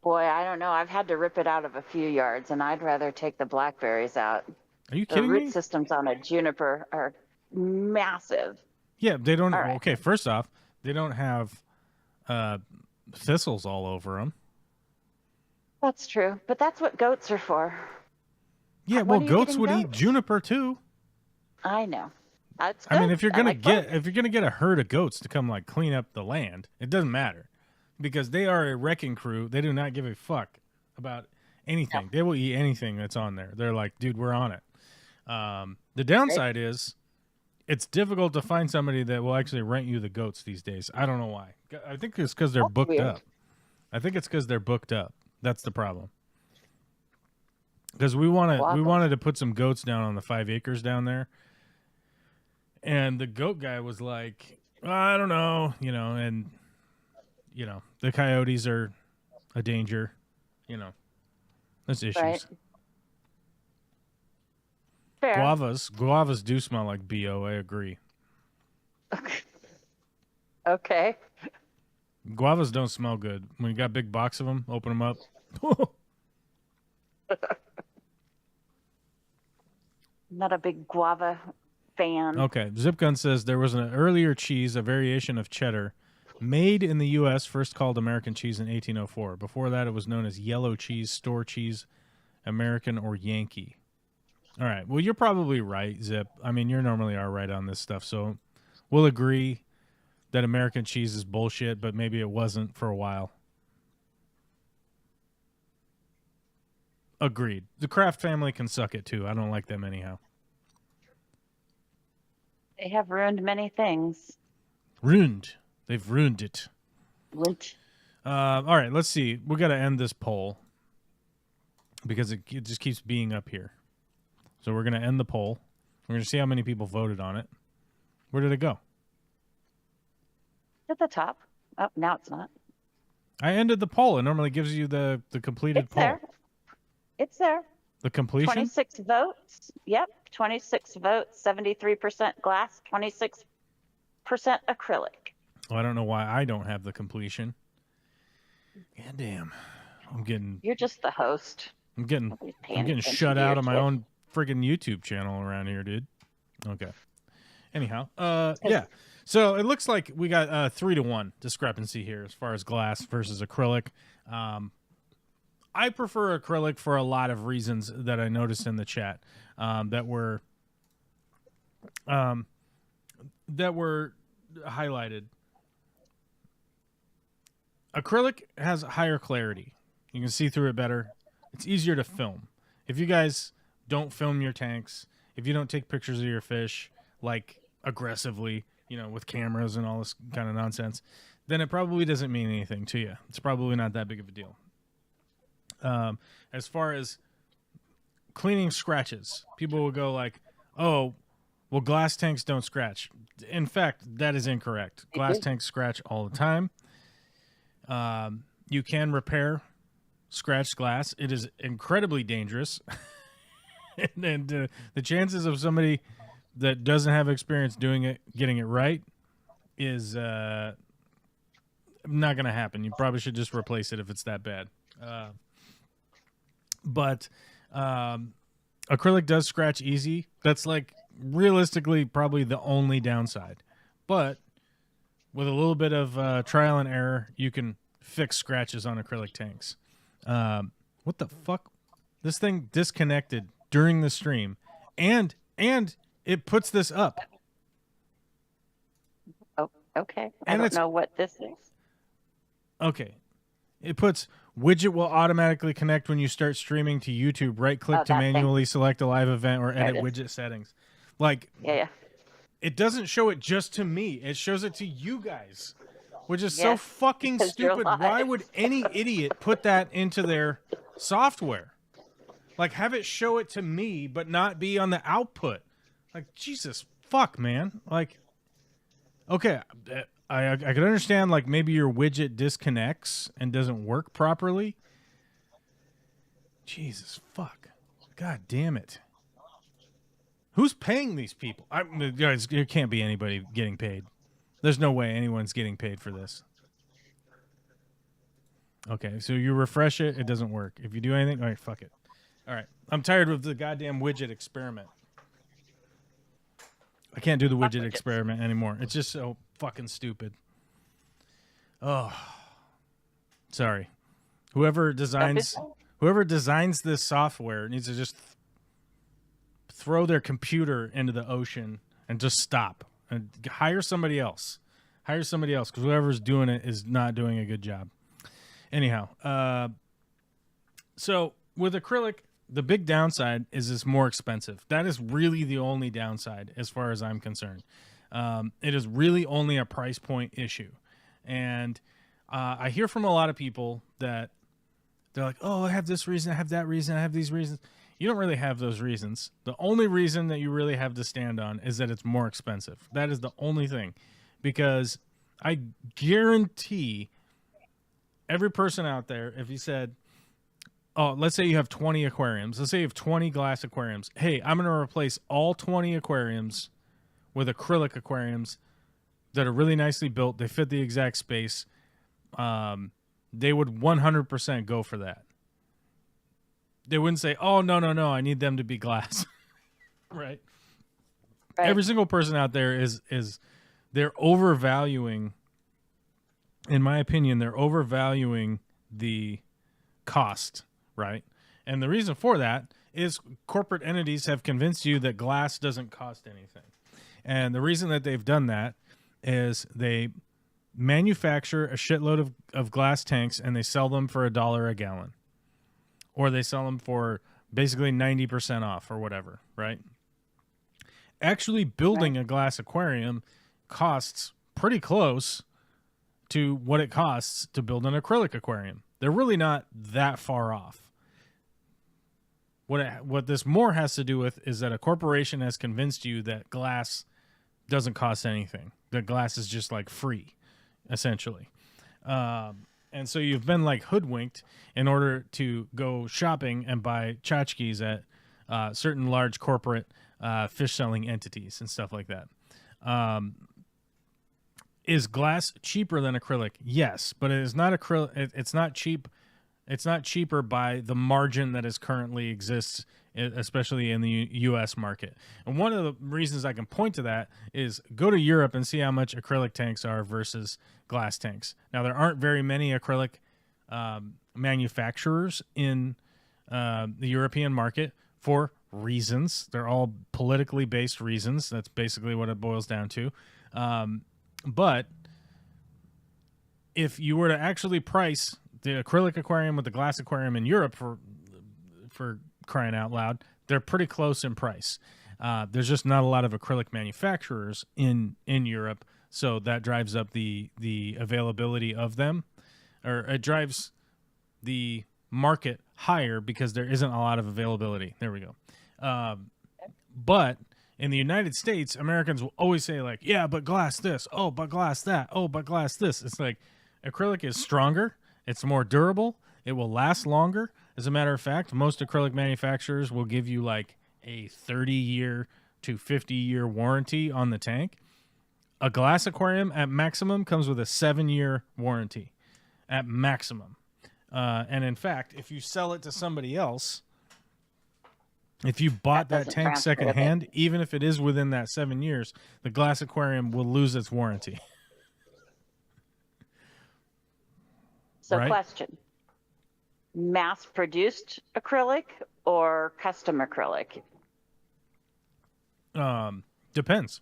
Boy, I don't know. I've had to rip it out of a few yards, and I'd rather take the blackberries out. Are you The kidding root me? systems on a juniper are massive. Yeah, they don't. All right. Okay, first off, they don't have thistles all over them. That's true, but that's what goats are for. Yeah, When well, are you goats getting would eat goats? juniper too. I know. That's I good. mean, if you're gonna like both. get a herd of goats to come like clean up the land, it doesn't matter because they are a wrecking crew. They do not give a fuck about anything. No. They will eat anything that's on there. They're like, dude, we're on it. The downside is it's difficult to find somebody that will actually rent you the goats these days. I don't know why. I think it's because they're That's booked weird. up. I think it's because they're booked up. That's the problem. Because we wanted to put some goats down on the 5 acres down there, And the goat guy was like, I don't know, and the coyotes are a danger, there's issues. Right. Fair. Guavas do smell like BO, I agree. Okay. Guavas don't smell good. When you got a big box of them, open them up. Not a big guava fan. Okay. Zipgun says there was an earlier cheese, a variation of cheddar, made in the U.S., first called American cheese in 1804. Before that, it was known as yellow cheese, store cheese, American, or Yankee. All right. Well, you're probably right, Zip. I mean, you normally are right on this stuff, so we'll agree that American cheese is bullshit, but maybe it wasn't for a while. Agreed. The Kraft family can suck it too. I don't like them anyhow. They have ruined many things. Ruined. They've ruined it. Which? All right, let's see. We got to end this poll because it just keeps being up here. So we're going to end the poll. We're going to see how many people voted on it. Where did it go? At the top. Oh, now it's not. I ended the poll. It normally gives you the completed It's poll. there. It's there. The completion? 26 votes. Yep. 26 votes, 73% glass, 26% acrylic. Oh, I don't know why I don't have the completion. God damn. You're just the host. I'm getting Nobody's paying attention shut to out your of my shit. own friggin' YouTube channel around here, dude. Okay. Anyhow, yeah. So it looks like we got 3-1 discrepancy here as far as glass versus acrylic. I prefer acrylic for a lot of reasons that I noticed in the chat that were highlighted. Acrylic has higher clarity. You can see through it better. It's easier to film. If you guys don't film your tanks, if you don't take pictures of your fish like aggressively, with cameras and all this kind of nonsense, then it probably doesn't mean anything to you. It's probably not that big of a deal. As far as cleaning scratches, people will go like, oh, well, glass tanks don't scratch. In fact, that is incorrect. Glass tanks scratch all the time. You can repair scratched glass. It is incredibly dangerous. and the chances of somebody that doesn't have experience doing it, getting it right, is not going to happen. You probably should just replace it if it's that bad. But acrylic does scratch easy. That's like realistically probably the only downside. But with a little bit of trial and error, you can fix scratches on acrylic tanks. What the fuck? This thing disconnected during the stream, and it puts this up. Oh, okay. I And don't it's- know what this is. Okay. It puts widget will automatically connect when you start streaming to YouTube. Right click Oh, to that thing. manually select a live event or There it edit is. widget settings. Like, Yeah. it doesn't show it just to me. It shows it to you guys, which is so Yes, fucking because you're stupid. Why live. would any idiot put that into their software? Like, have it show it to me, but not be on the output. Like, Jesus fuck, man. Like, okay, I could understand, like, maybe your widget disconnects and doesn't work properly. Jesus fuck. God damn it. Who's paying these people? Guys, there can't be anybody getting paid. There's no way anyone's getting paid for this. Okay, so you refresh it, it doesn't work. If you do anything, all right, fuck it. All right, I'm tired of the goddamn widget experiment. I can't do the widget widgets. experiment anymore. It's just so fucking stupid. Oh, sorry. Whoever designs this software needs to just throw their computer into the ocean and just stop and hire somebody else. Hire somebody else, because whoever's doing it is not doing a good job. Anyhow, so with acrylic, the big downside is it's more expensive. That is really the only downside as far as I'm concerned. It is really only a price point issue. And I hear from a lot of people that they're like, oh, I have this reason, I have that reason, I have these reasons. You don't really have those reasons. The only reason that you really have to stand on is that it's more expensive. That is the only thing. Because I guarantee every person out there, if you said, oh, let's say you have 20 aquariums. Let's say you have 20 glass aquariums. Hey, I'm going to replace all 20 aquariums with acrylic aquariums that are really nicely built. They fit the exact space. They would 100% go for that. They wouldn't say, oh, no, I need them to be glass. Right? Every single person out there is they're overvaluing, in my opinion, they're overvaluing the cost, right? And the reason for that is corporate entities have convinced you that glass doesn't cost anything. And the reason that they've done that is they manufacture a shitload of glass tanks and they sell them for $1 a gallon. Or they sell them for basically 90% off or whatever, right? Actually building a glass aquarium costs pretty close to what it costs to build an acrylic aquarium. They're really not that far off. What this more has to do with is that a corporation has convinced you that glass doesn't cost anything. That glass is just like free, essentially. And so you've been like hoodwinked in order to go shopping and buy tchotchkes at certain large corporate fish selling entities and stuff like that. Is glass cheaper than acrylic? Yes, but it is not acrylic. It's not cheap. It's not cheaper by the margin that is currently exists, especially in the U.S. market. And one of the reasons I can point to that is go to Europe and see how much acrylic tanks are versus glass tanks. Now, there aren't very many acrylic manufacturers in the European market for reasons. They're all politically based reasons. That's basically what it boils down to. But if you were to actually price the acrylic aquarium with the glass aquarium in Europe, for crying out loud, they're pretty close in price. There's just not a lot of acrylic manufacturers in Europe, so that drives up the availability of them, or it drives the market higher because there isn't a lot of availability. There we go. But in the United States, Americans will always say like, yeah, but glass this. Oh, but glass that. Oh, but glass this. It's like acrylic is stronger. It's more durable. It will last longer. As a matter of fact, most acrylic manufacturers will give you like a 30-year to 50-year warranty on the tank. A glass aquarium at maximum comes with a 7-year warranty at maximum. And in fact, if you sell it to somebody else, if you bought that tank secondhand, even if it is within that 7 years, the glass aquarium will lose its warranty. So right? Question, mass-produced acrylic or custom acrylic? Depends.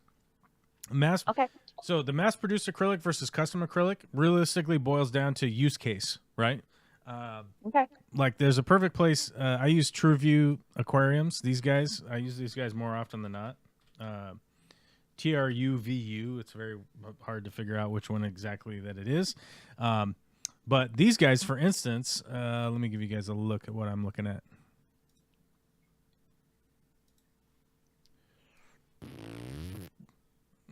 Okay. So the mass-produced acrylic versus custom acrylic realistically boils down to use case, right? Okay. Like there's a perfect place. I use TrueView aquariums. These guys, I use these guys more often than not. TRUVU. It's very hard to figure out which one exactly that it is. But these guys, for instance, let me give you guys a look at what I'm looking at.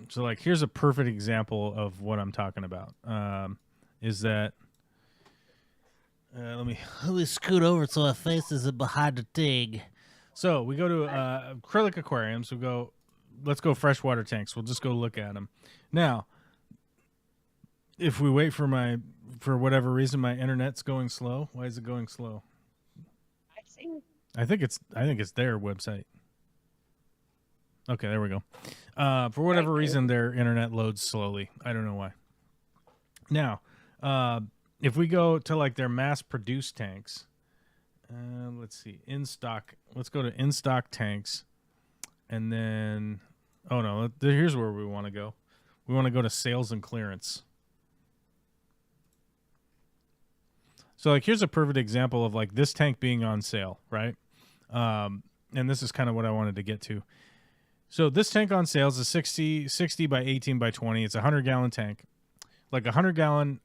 So like, here's a perfect example of what I'm talking about. Is that, let me scoot over so our faces are behind the thing. So we go to acrylic aquariums. Let's go freshwater tanks. We'll just go look at them. Now, if we wait for whatever reason, my internet's going slow. Why is it going slow? I see. I think it's their website. Okay, there we go. For whatever reason, their internet loads slowly. I don't know why. Now, if we go to like their mass-produced tanks, let's see, in stock. Let's go to in stock tanks, and then here's where we want to go. We want to go to sales and clearance. So like here's a perfect example of like this tank being on sale, right? And this is kind of what I wanted to get to. So this tank on sale is a 60 by 18 by 20. It's a 100-gallon tank. Like a 100-gallon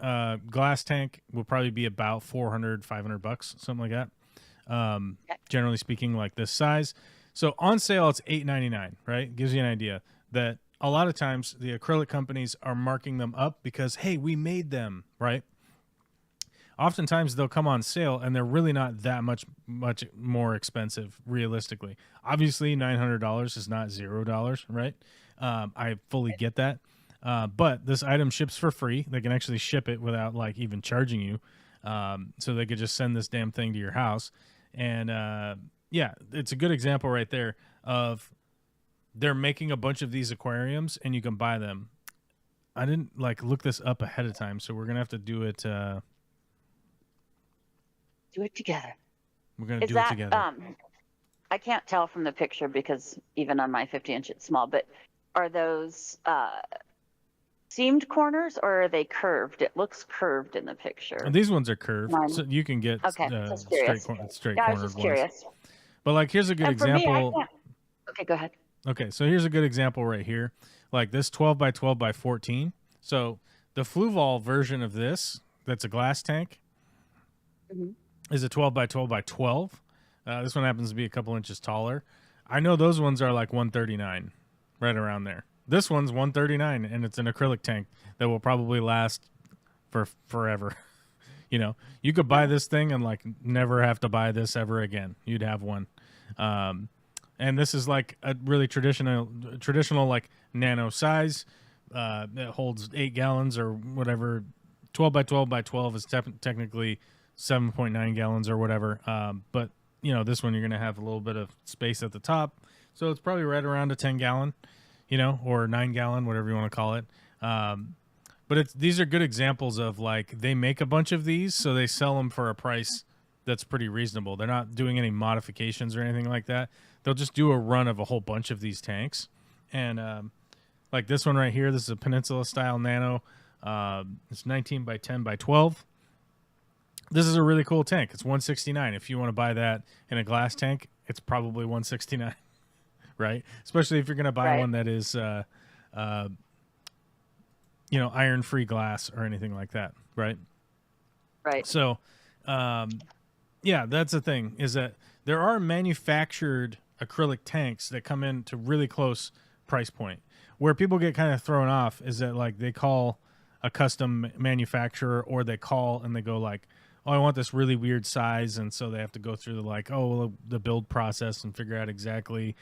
glass tank will probably be about $400, $500, something like that. Generally speaking, like this size. So on sale, it's $8.99, right? Gives you an idea that a lot of times the acrylic companies are marking them up because, hey, we made them, right? Oftentimes they'll come on sale and they're really not that much more expensive realistically. Obviously, $900 is not $0, right? I fully get that. But this item ships for free. They can actually ship it without like even charging you. So they could just send this damn thing to your house. And yeah, it's a good example right there of they're making a bunch of these aquariums and you can buy them. I didn't like look this up ahead of time, so we're gonna have to do it. Do it together. We're gonna do it together. I can't tell from the picture because even on my 50-inch it's small, but are those seamed corners or are they curved? It looks curved in the picture. And these ones are curved, so you can get straight cornered just ones. Curious. But like, here's a good example. Okay, go ahead. Okay, so here's a good example right here. Like this 12 by 12 by 14. So the Fluval version of this, that's a glass tank, is a 12 by 12 by 12. This one happens to be a couple inches taller. I know those ones are like $139, right around there. This one's $139, and it's an acrylic tank that will probably last for forever. You know, you could buy this thing and like never have to buy this ever again. You'd have one. And this is like a really traditional like nano size. It holds 8 gallons or whatever. 12 by 12 by 12 is technically 7.9 gallons or whatever. But you know, this one you're gonna have a little bit of space at the top, so it's probably right around a 10 gallon, you know, or 9 gallon, whatever you want to call it. But these are good examples of like they make a bunch of these, so they sell them for a price that's pretty reasonable. They're not doing any modifications or anything like that. They'll just do a run of a whole bunch of these tanks. And like this one right here, this is a Peninsula style nano. It's 19 by 10 by 12. This is a really cool tank. It's $169. If you want to buy that in a glass tank, it's probably $169, right? Especially if you're going to buy one that is, you know, iron-free glass or anything like that, right? Right. So, yeah, that's the thing, is that there are manufactured acrylic tanks that come in to really close price point. Where people get kind of thrown off is that like they call a custom manufacturer, or they call and they go like, oh, I want this really weird size, and so they have to go through the build process and figure out exactly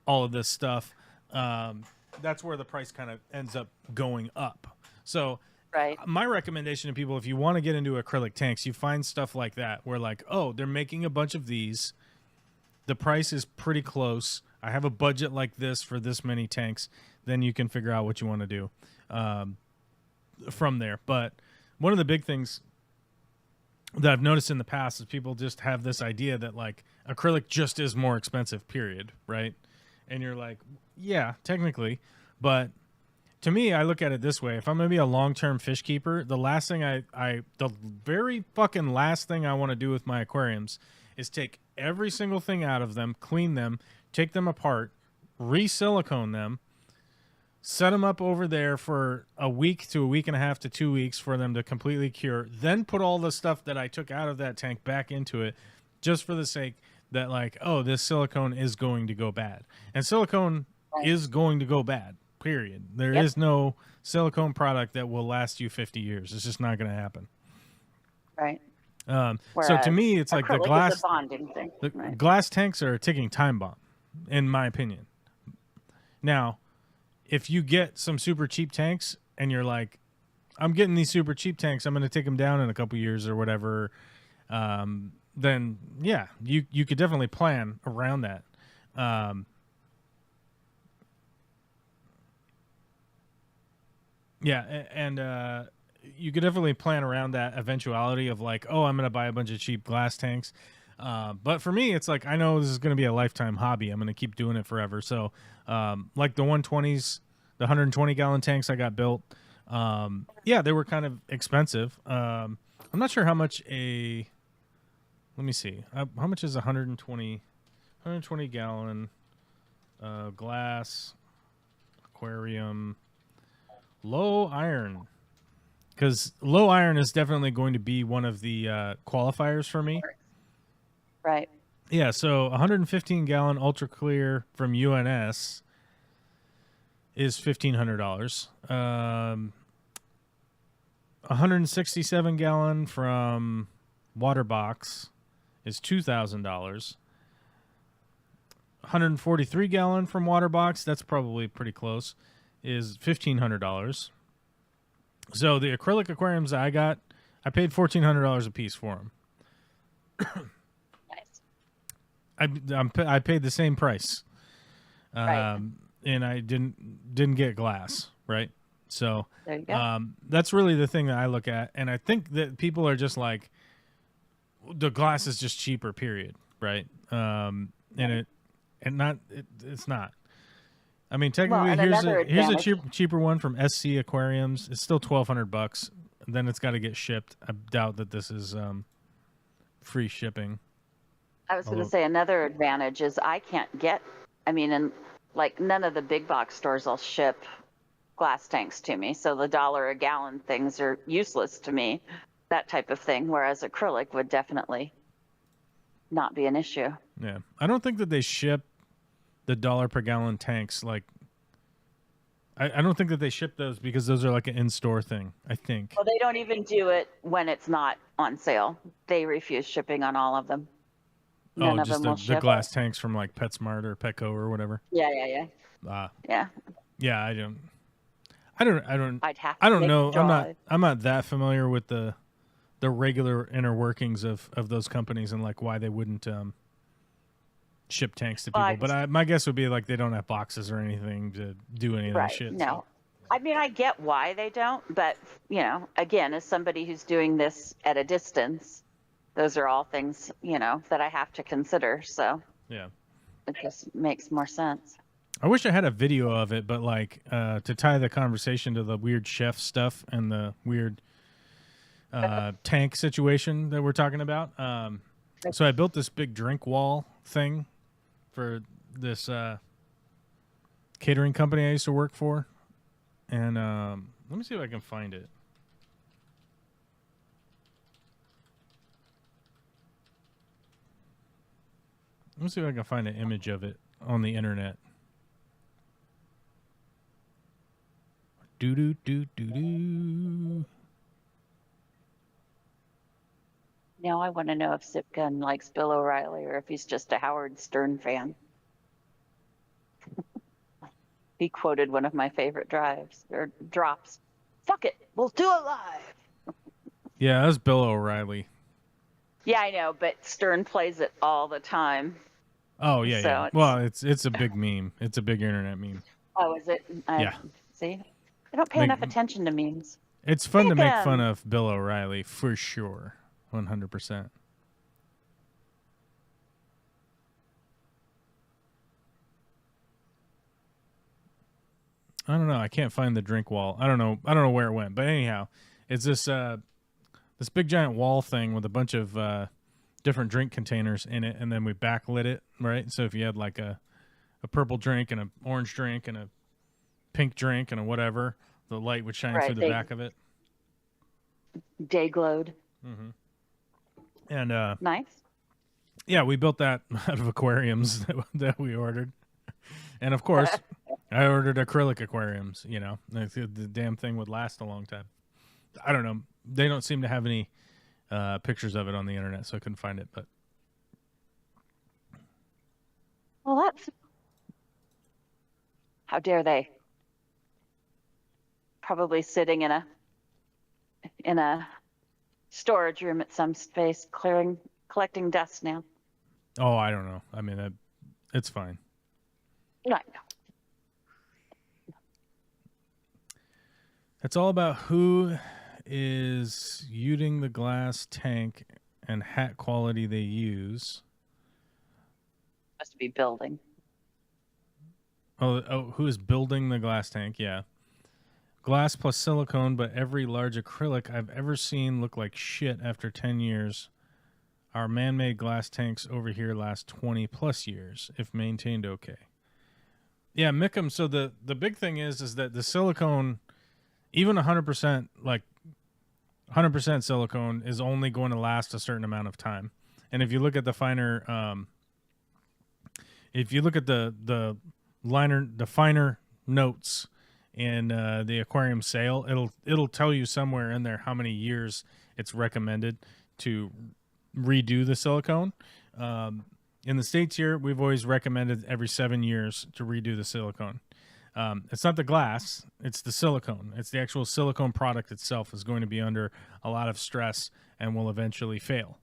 all of this stuff. That's where the price kind of ends up going up. So my recommendation to people, if you want to get into acrylic tanks, you find stuff like that where like, oh, they're making a bunch of these. The price is pretty close. I have a budget like this for this many tanks. Then you can figure out what you want to do from there. But one of the big things that I've noticed in the past is people just have this idea that like acrylic just is more expensive, period, right? And you're like, yeah, technically. But to me, I look at it this way. If I'm going to be a long-term fish keeper, the very fucking last thing I want to do with my aquariums is take every single thing out of them, clean them, take them apart, re-silicone them, set them up over there for a week to a week and a half to 2 weeks for them to completely cure, then put all the stuff that I took out of that tank back into it just for the sake that like, oh, this silicone is going to go bad. And silicone is going to go bad, period. There is no silicone product that will last you 50 years. It's just not going to happen. Right. So to me, it's like the glass, is a bonding thing. Glass tanks are a ticking time bomb, in my opinion. Now, if you get some super cheap tanks and you're like, I'm getting these super cheap tanks, I'm going to take them down in a couple years or whatever, then yeah, you could definitely plan around that. Yeah, and you could definitely plan around that eventuality of like, oh, I'm going to buy a bunch of cheap glass tanks. But for me, it's like, I know this is going to be a lifetime hobby. I'm going to keep doing it forever. So like the 120s, the 120-gallon tanks I got built, yeah, they were kind of expensive. I'm not sure how much let me see. How much is 120-gallon glass aquarium? Low iron. Because low iron is definitely going to be one of the qualifiers for me. Right. Yeah, so 115 gallon ultra clear from UNS is $1,500. 167 gallon from Waterbox is $2,000. 143 gallon from Waterbox, that's probably pretty close, is $1,500. So the acrylic aquariums I got, I paid $1,400 a piece for them. Nice. I paid the same price, Right. and I didn't get glass, right? So There you go. that's really the thing that I look at, and I think that people are just like, the glass is just cheaper, period, right? It's not. I mean, technically, and here's another a advantage. cheaper one from SC Aquariums. It's still $1,200. Then it's got to get shipped. I doubt that this is free shipping. I was going to Although, say another advantage is I can't get, I mean, and like none of the big box stores will ship glass tanks to me. So the dollar a gallon things are useless to me, that type of thing. Whereas acrylic would definitely not be an issue. yeah, I don't think that they ship the dollar per gallon tanks. Like, I don't think that they ship those because those are like an in-store thing, I think. Well, they don't even do it when it's not on sale. They refuse shipping on all of them. None of Just them will the ship. glass tanks from like PetSmart or Petco or whatever. Yeah. Yeah. Yeah, I I'd have to I don't make know. the drive. I'm not that familiar with the regular inner workings of those companies and like why they wouldn't ship tanks to people. But my guess would be like they don't have boxes or anything to do any of that Right. shit. No. So. I mean, I get why they don't, but again, as somebody who's doing this at a distance, those are all things, that I have to consider. So Yeah. it just makes more sense. I wish I had a video of it, but like to tie the conversation to the weird chef stuff and the weird tank situation that we're talking about. So I built this big drink wall thing for this catering company I used to work for. And let me see if I can find it. Let me see if I can find an image of it on the internet. Do. Now I want to know if Sipgun likes Bill O'Reilly or if he's just a Howard Stern fan. He quoted one of my favorite drops. Fuck it, we'll do it live. Yeah, that's Bill O'Reilly. Yeah, I know, but Stern plays it all the time. Oh yeah, So yeah. Well, it's a big meme. It's a big internet meme. Oh, is it? Yeah. See, I don't pay enough attention to memes. It's fun to make Sipgun. fun of Bill O'Reilly for sure, 100%. I don't know. I can't find the drink wall. I don't know where it went. But anyhow, it's this this big giant wall thing with a bunch of different drink containers in it, and then we backlit it, right? So if you had like a purple drink and an orange drink and a pink drink and a whatever, the light would shine through the back of it. Day glowed. Mm-hmm. And Nice. yeah, we built that out of aquariums that we ordered. And of course, I ordered acrylic aquariums, the damn thing would last a long time. I don't know. They don't seem to have any pictures of it on the internet, so I couldn't find it. But Well, that's. How dare they? Probably sitting in a storage room at some space, collecting dust now. oh, I don't know. I mean, it's fine. I know. It's all about who is using the glass tank and hat quality they use. Must be building. Oh, who is building the glass tank? Yeah. Glass plus silicone, but every large acrylic I've ever seen look like shit after 10 years. Our man-made glass tanks over here last 20 plus years, if maintained okay. Yeah, Mickham, so the big thing is that the silicone, even 100%, like 100% silicone is only going to last a certain amount of time. And if you look at the finer, if you look at the finer notes in the aquarium sale, it'll tell you somewhere in there how many years it's recommended to redo the silicone. In the States here, we've always recommended every 7 years to redo the silicone. It's not the glass, it's the silicone. It's the actual silicone product itself is going to be under a lot of stress and will eventually fail.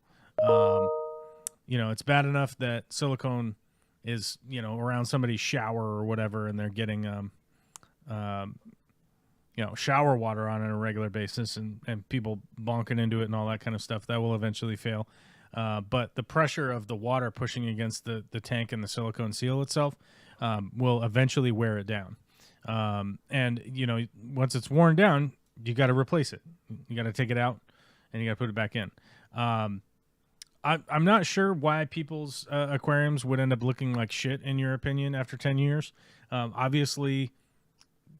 It's bad enough that silicone is, around somebody's shower or whatever, and they're getting, shower water on a regular basis and people bonking into it and all that kind of stuff. That will eventually fail. But the pressure of the water pushing against the tank and the silicone seal itself will eventually wear it down. And once it's worn down, you got to replace it. You got to take it out and you got to put it back in. I'm not sure why people's aquariums would end up looking like shit, in your opinion, after 10 years. Obviously,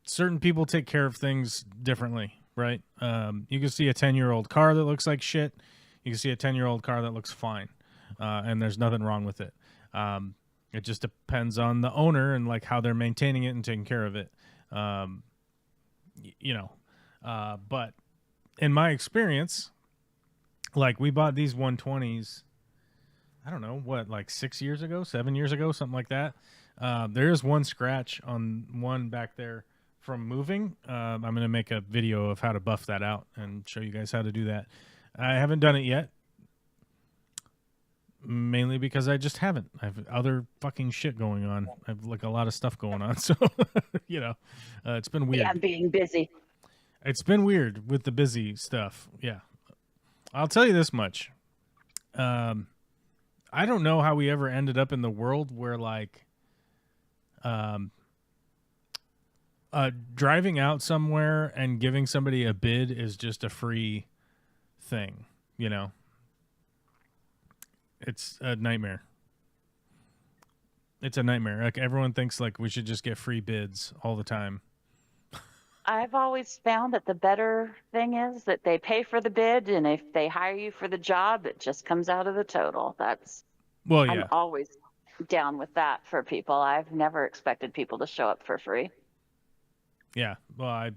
certain people take care of things differently, right? You can see a 10-year-old car that looks like shit. You can see a 10-year-old car that looks fine, and there's nothing wrong with it. It just depends on the owner and like how they're maintaining it and taking care of it. But in my experience, like we bought these 120s, I don't know, like 6 years ago, 7 years ago, something like that. There is one scratch on one back there from moving. I'm going to make a video of how to buff that out and show you guys how to do that. I haven't done it yet, mainly because I just haven't. I have other fucking shit going on. I have like a lot of stuff going on. So, it's been weird. Yeah, being busy. It's been weird with the busy stuff. Yeah. I'll tell you this much. I don't know how we ever ended up in the world where like driving out somewhere and giving somebody a bid is just a free thing, It's a nightmare. It's a nightmare. Like everyone thinks like we should just get free bids all the time. I've always found that the better thing is that they pay for the bid, and if they hire you for the job, it just comes out of the total. I'm always down with that for people. I've never expected people to show up for free. Yeah. Well, I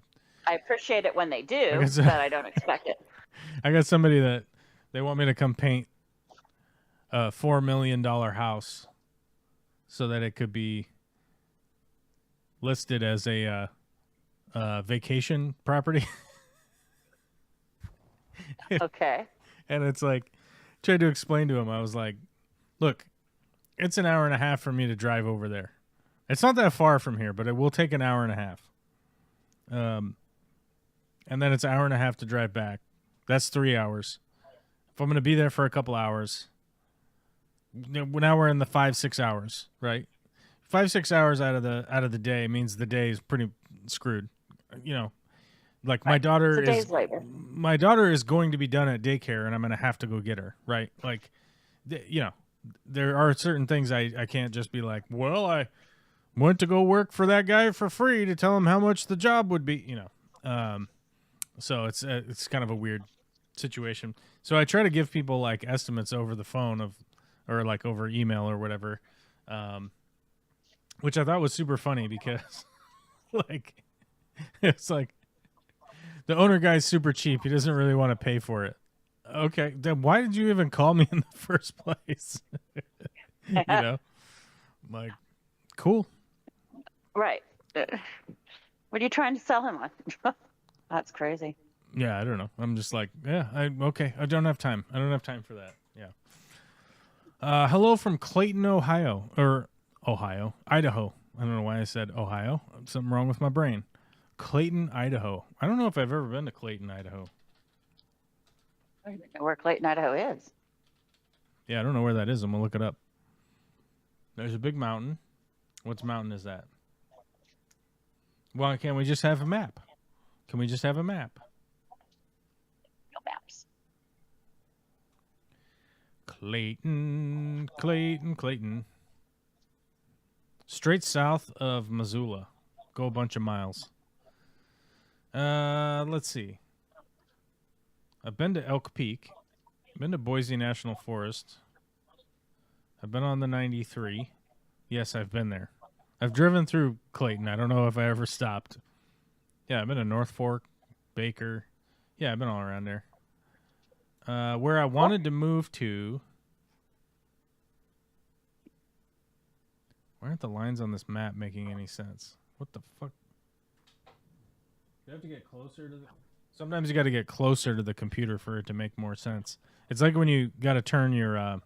appreciate it when they do, but I don't expect it. I got somebody that they want me to come paint a $4 million house so that it could be listed as a vacation property. Okay. And it's like, tried to explain to him, I was like, look, it's an hour and a half for me to drive over there. It's not that far from here, but it will take an hour and a half. And then it's an hour and a half to drive back. That's 3 hours. If I'm going to be there for a couple hours, now we're in the 5-6 hours, right? 5-6 hours out of the day means the day is pretty screwed. Like my daughter is going to be done at daycare, and I'm going to have to go get her, right? Like, there are certain things I can't just be like, well, I went to go work for that guy for free to tell him how much the job would be, So it's kind of a weird situation. So I try to give people like estimates over the phone or like over email or whatever, which I thought was super funny because like it's like the owner guy's super cheap. He doesn't really want to pay for it. Okay, then why did you even call me in the first place? Like, cool. Right. What are you trying to sell him on? That's crazy. Yeah, I don't know. I'm just like, okay. I don't have time. I don't have time for that. Yeah. Hello from Clayton, Idaho. I don't know why I said Ohio. Something wrong with my brain. Clayton, Idaho. I don't know if I've ever been to Clayton, Idaho. I don't know where Clayton, Idaho is. Yeah, I don't know where that is. I'm going to look it up. There's a big mountain. What mountain is that? Why can't we just have a map? Can we just have a map? No maps. Clayton. Straight south of Missoula. Go a bunch of miles. Let's see. I've been to Elk Peak. I've been to Boise National Forest. I've been on the 93. Yes, I've been there. I've driven through Clayton. I don't know if I ever stopped. Yeah, I've been to North Fork, Baker. Yeah, I've been all around there. Where I wanted to move to. Why aren't the lines on this map making any sense? What the fuck? You have to get closer to the... Sometimes you got to get closer to the computer for it to make more sense. It's like when you got to turn your...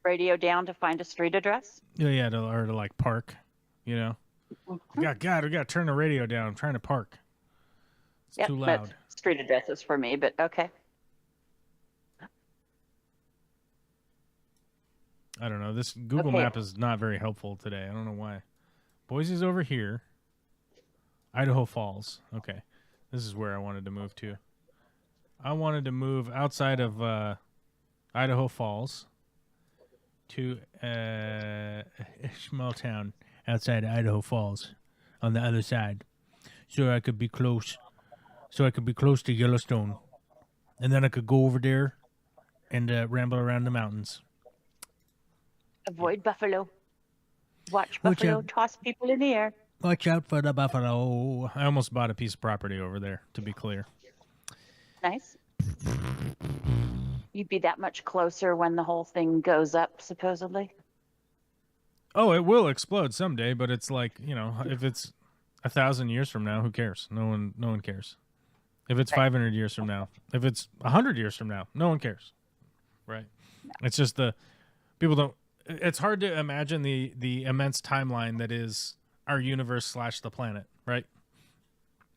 Radio down to find a street address? Yeah, to like park, you know? God, we got to turn the radio down. I'm trying to park. It's too loud. But street addresses for me, but okay. I don't know. This Google map is not very helpful today. I don't know why. Boise's over here. Idaho Falls. Okay. This is where I wanted to move to. I wanted to move outside of Idaho Falls to a small town outside Idaho Falls on the other side, so I could be close. So I could be close to Yellowstone, and then I could go over there and ramble around the mountains. Avoid buffalo. Watch buffalo toss people in the air. Watch out for the buffalo. I almost bought a piece of property over there, to be clear. Nice. You'd be that much closer when the whole thing goes up, supposedly. Oh, it will explode someday, but it's like, you know, if it's 1,000 years from now, who cares? No one cares. If it's 500 years from now, if it's 100 years from now, no one cares. Right? It's just people don't. It's hard to imagine the immense timeline that is our universe / the planet, right?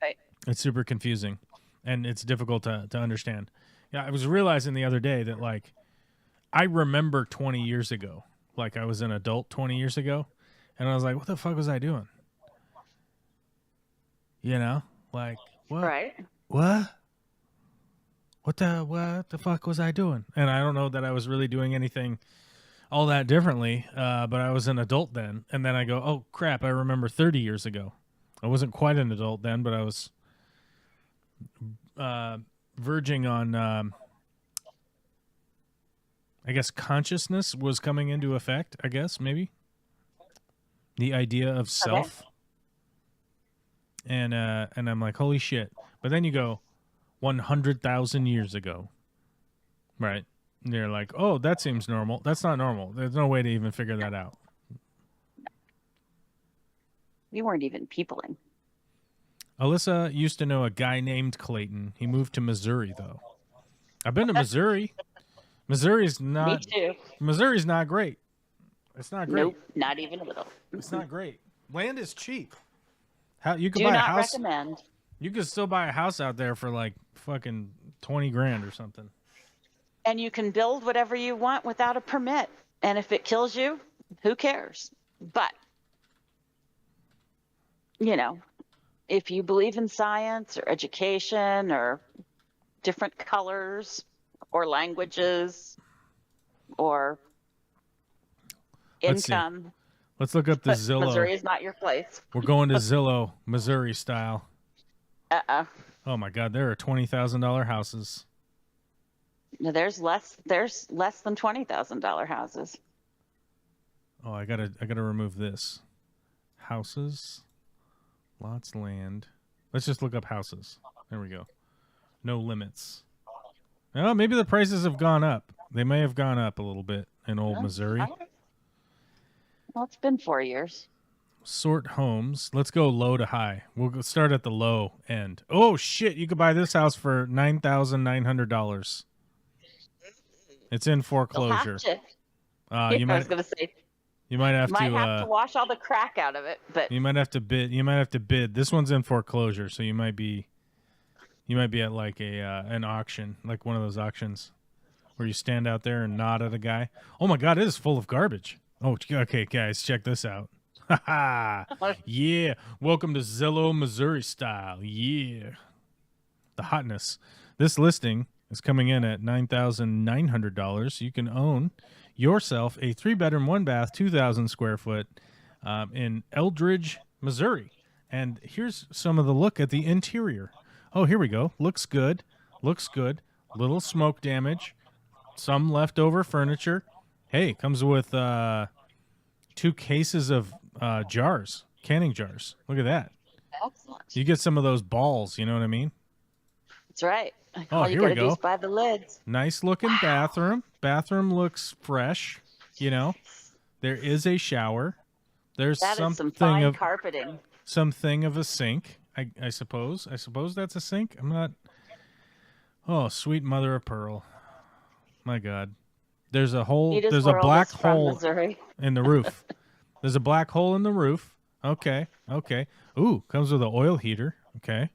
Right. It's super confusing, and it's difficult to understand. Yeah, I was realizing the other day that, like, I remember 20 years ago, like I was an adult 20 years ago, and I was like, what the fuck was I doing? You know? Like, what? Right. What the fuck was I doing? And I don't know that I was really doing anything all that differently, but I was an adult then. And then I go, oh, crap, I remember 30 years ago. I wasn't quite an adult then, but I was verging on, I guess, consciousness was coming into effect, I guess, maybe. The idea of self. Okay. And I'm like, holy shit. But then you go 100,000 years ago, right? And you're like, oh, that seems normal. That's not normal. There's no way to even figure that out. We weren't even peopling. Alyssa used to know a guy named Clayton. He moved to Missouri, though. I've been to Missouri. Missouri's not. Me too. Missouri's not great. It's not great. Nope, not even a little. It's not great. Land is cheap. You could Do buy a not house. recommend. You could still buy a house out there for like fucking 20 grand or something. And you can build whatever you want without a permit. And if it kills you, who cares? But, you know, if you believe in science or education or different colors or languages or income. Let's look up the Zillow. Missouri is not your place. We're going to Zillow, Missouri style. Oh my God, there are $20,000 houses. No, there's less than $20,000 houses. Oh, I gotta remove this. Houses, lots, land. Let's just look up houses. There we go. No limits. Oh, maybe the prices have gone up. They may have gone up a little bit in old Missouri. Well, it's been 4 years. Sort homes. Let's go low to high. We'll start at the low end. Oh shit! You could buy this house for $9,900. It's in foreclosure. I was gonna say. You might have to wash all the crack out of it, but you might have to bid. This one's in foreclosure, so you might be at like an auction, like one of those auctions where you stand out there and nod at a guy. Oh my God, it is full of garbage. Oh, okay, guys, check this out. Yeah, welcome to Zillow, Missouri style. Yeah, the hotness. This listing is coming in at $9,900. You can own yourself a 3-bedroom, 1-bath, 2,000 square foot in Eldridge, Missouri. And here's some of the look at the interior. Oh, here we go. Looks good. Looks good. Little smoke damage. Some leftover furniture. Hey, it comes with 2 cases of jars, canning jars. Look at that. Excellent. You get some of those balls, you know what I mean? That's right. Oh, All you here we gotta do is go. buy the lids. Nice looking bathroom. Bathroom looks fresh, you know. There is a shower. There's That is some something fine of carpeting. something of a sink. I suppose. I suppose that's a sink. I'm not. Oh, sweet mother of pearl. My God. There's a hole. Neatest There's a world black is from hole Missouri. in the roof. There's a black hole in the roof. Okay. Okay. Ooh, comes with an oil heater. Okay.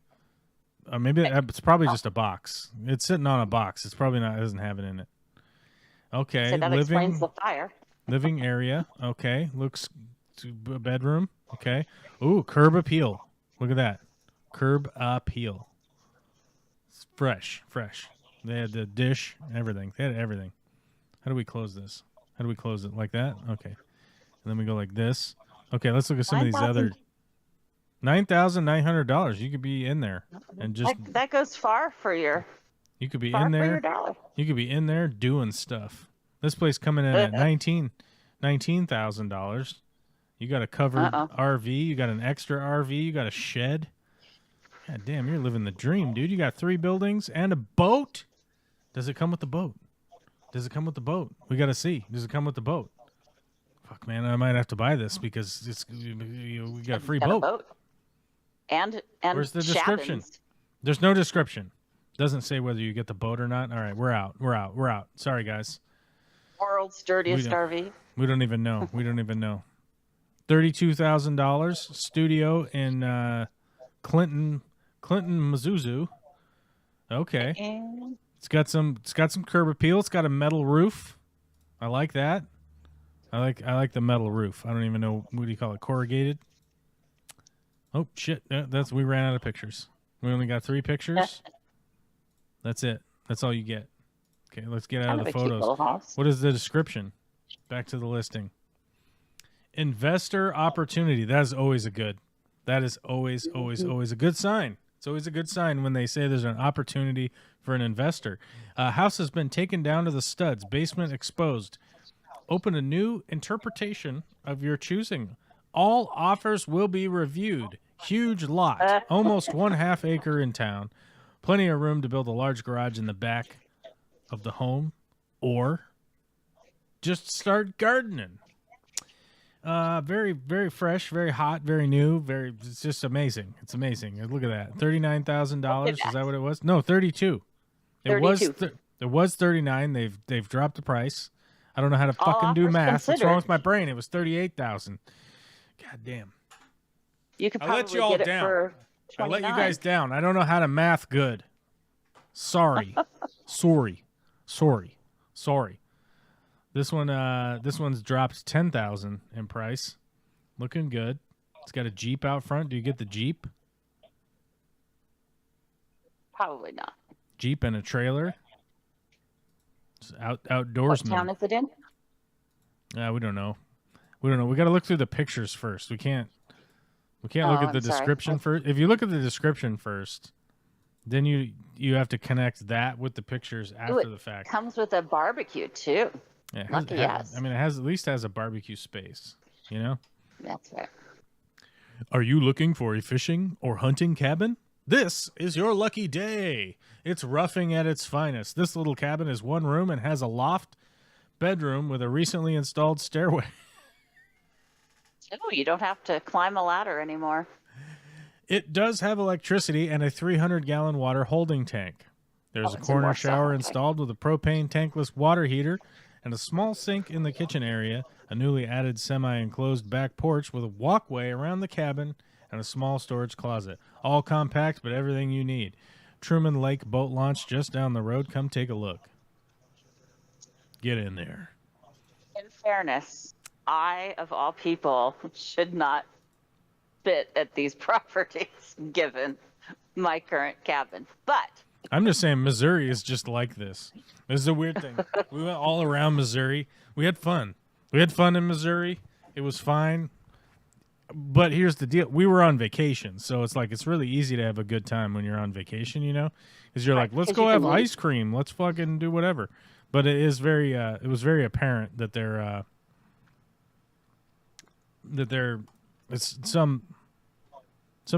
Maybe it's probably just a box. It's sitting on a box. It's probably not. It doesn't have it in it. Okay. So that explains the fire. Living area. Okay. Looks to a bedroom. Okay. Ooh, curb appeal. Look at that. Curb appeal. It's fresh. They had the dish, everything. They had everything. How do we close this? How do we close it? Like that? Okay. And then we go like this. Okay, let's look at some of these other $9,900. You could be in there and just That goes far for your you could be far in for your there. dollar. You could be in there doing stuff. This place coming in at $19,000. You got a covered RV. You got an extra RV. You got a shed. God damn, you're living the dream, dude. You got 3 buildings and a boat. Does it come with the boat? Does it come with the boat? We got to see. Does it come with the boat? Fuck, man, I might have to buy this because we got a free boat. And Where's the description? Shabbins. There's no description. Doesn't say whether you get the boat or not. All right, we're out. Sorry, guys. World's dirtiest RV. We don't even know. $32,000 studio in Clinton, Mizzou. Okay. And It's got some curb appeal. It's got a metal roof. I like that. I like the metal roof. I don't even know, what do you call it? Corrugated. Oh shit. We ran out of pictures. We only got 3 pictures. That's it. That's all you get. Okay, let's get out of the photos. What is the description? Back to the listing. Investor opportunity. That is always a good a good sign. It's always a good sign when they say there's an opportunity for an investor. House has been taken down to the studs, basement exposed. Open a new interpretation of your choosing. All offers will be reviewed. Huge lot, almost 1/2 acre in town. Plenty of room to build a large garage in the back of the home, or just start gardening. Very, very fresh, very hot, very new. It's just amazing. It's amazing. Look at that. $39,000. Is that what it was? No, 32. It was 39. They've dropped the price. I don't know how to fucking do math. What's wrong with my brain? It was 38,000. God damn. You could I probably let you all get it down. for I let you 29. guys down. I don't know how to math good. Sorry. Sorry. This one's dropped 10,000 in price. Looking good. It's got a Jeep out front. Do you get the Jeep? Probably not. Jeep and a trailer. It's What outdoorsman. town is it in? We don't know. We got to look through the pictures first. We can't look at the description first. If you look at the description first, then you have to connect that with the pictures after the fact. Comes with a barbecue too. Yeah, Lucky ass. I mean, it at least has a barbecue space, you know? That's right. Are you looking for a fishing or hunting cabin? This is your lucky day. It's roughing at its finest. This little cabin is 1 room and has a loft bedroom with a recently installed stairway. Oh, you don't have to climb a ladder anymore. It does have electricity and a 300-gallon water holding tank. There's a corner shower installed with a propane tankless water heater and a small sink in the kitchen area, a newly added semi-enclosed back porch with a walkway around the cabin, and a small storage closet. All compact, but everything you need. Truman Lake boat launch just down the road. Come take a look. Get in there. In fairness, I, of all people, should not bid at these properties given my current cabin. But I'm just saying Missouri is just like this. This is a weird thing. We went all around Missouri. We had fun. We had fun in Missouri. It was fine. But here's the deal. We were on vacation, so it's really easy to have a good time when you're on vacation, you know? Because you're like, let's go have ice cream. Let's fucking do whatever. But it is very it was very apparent that it's some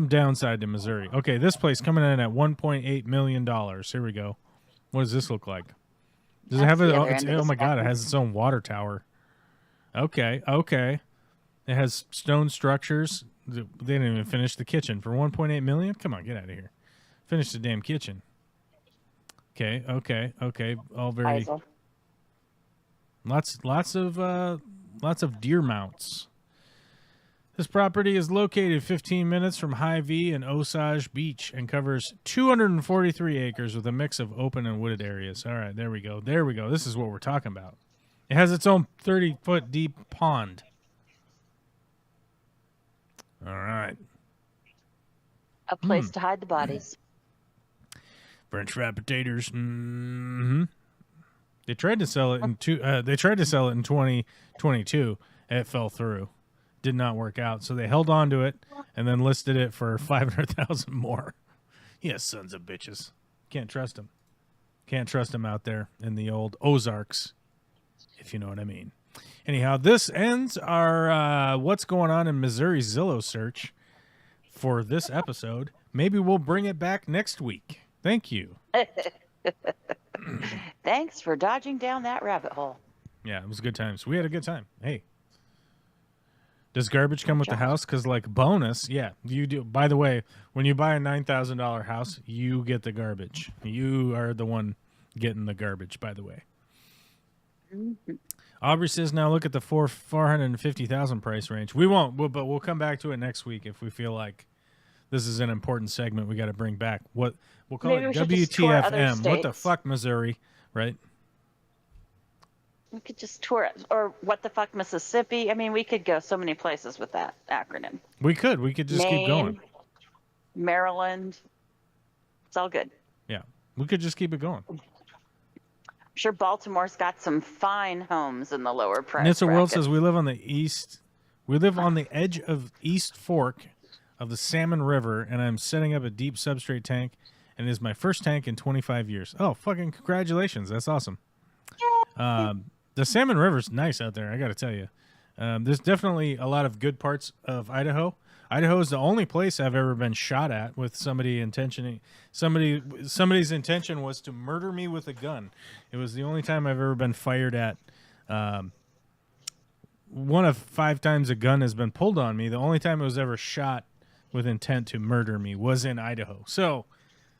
downside to Missouri. Okay, this place coming in at $1.8 million. Here we go. What does this look like? Does it have That's it? the Oh, other end of the my god! It spectrum. has its own water tower. Okay. It has stone structures. They didn't even finish the kitchen for 1.8 million. Come on, get out of here. Finish the damn kitchen. Okay. All very Isel. lots of deer mounts. This property is located 15 minutes from Hy-Vee and Osage Beach and covers 243 acres with a mix of open and wooded areas. All right, there we go. This is what we're talking about. It has its own 30-foot deep pond. All right. A place to hide the bodies. French fried potatoes. Mm-hmm. They tried to sell it in 2022. It fell through. Did not work out. So they held on to it and then listed it for 500,000 more. Yes, sons of bitches. Can't trust them. Can't trust them out there in the old Ozarks, if you know what I mean. Anyhow, this ends our what's going on in Missouri Zillow search for this episode. Maybe we'll bring it back next week. Thank you. Thanks for dodging down that rabbit hole. Yeah, it was good times. We had a good time. Hey. Does garbage come with the house? Because, like, bonus, yeah, you do. By the way, when you buy a $9,000 house, you get the garbage. You are the one getting the garbage, by the way. Mm-hmm. Aubrey says, now look at the 450,000 price range. We won't, but we'll come back to it next week if we feel like this is an important segment we got to bring back. What we'll call Maybe it we should just tour other WTFM. What the states. fuck, Missouri, right? We could just tour it. Or what the fuck, Mississippi? I mean, we could go so many places with that acronym. We could just keep going. Maine, Maryland. It's all good. Yeah, we could just keep it going. I'm sure Baltimore's got some fine homes in the lower price Nitsa World bracket. says we live on the edge of East Fork of the Salmon River, and I'm setting up a deep substrate tank, and it is my first tank in 25 years. Oh, fucking congratulations. That's awesome. The Salmon River's nice out there, I got to tell you. There's definitely a lot of good parts of Idaho. Idaho is the only place I've ever been shot at with somebody's intention was to murder me with a gun. It was the only time I've ever been fired at. One of 5 times a gun has been pulled on me. The only time it was ever shot with intent to murder me was in Idaho. So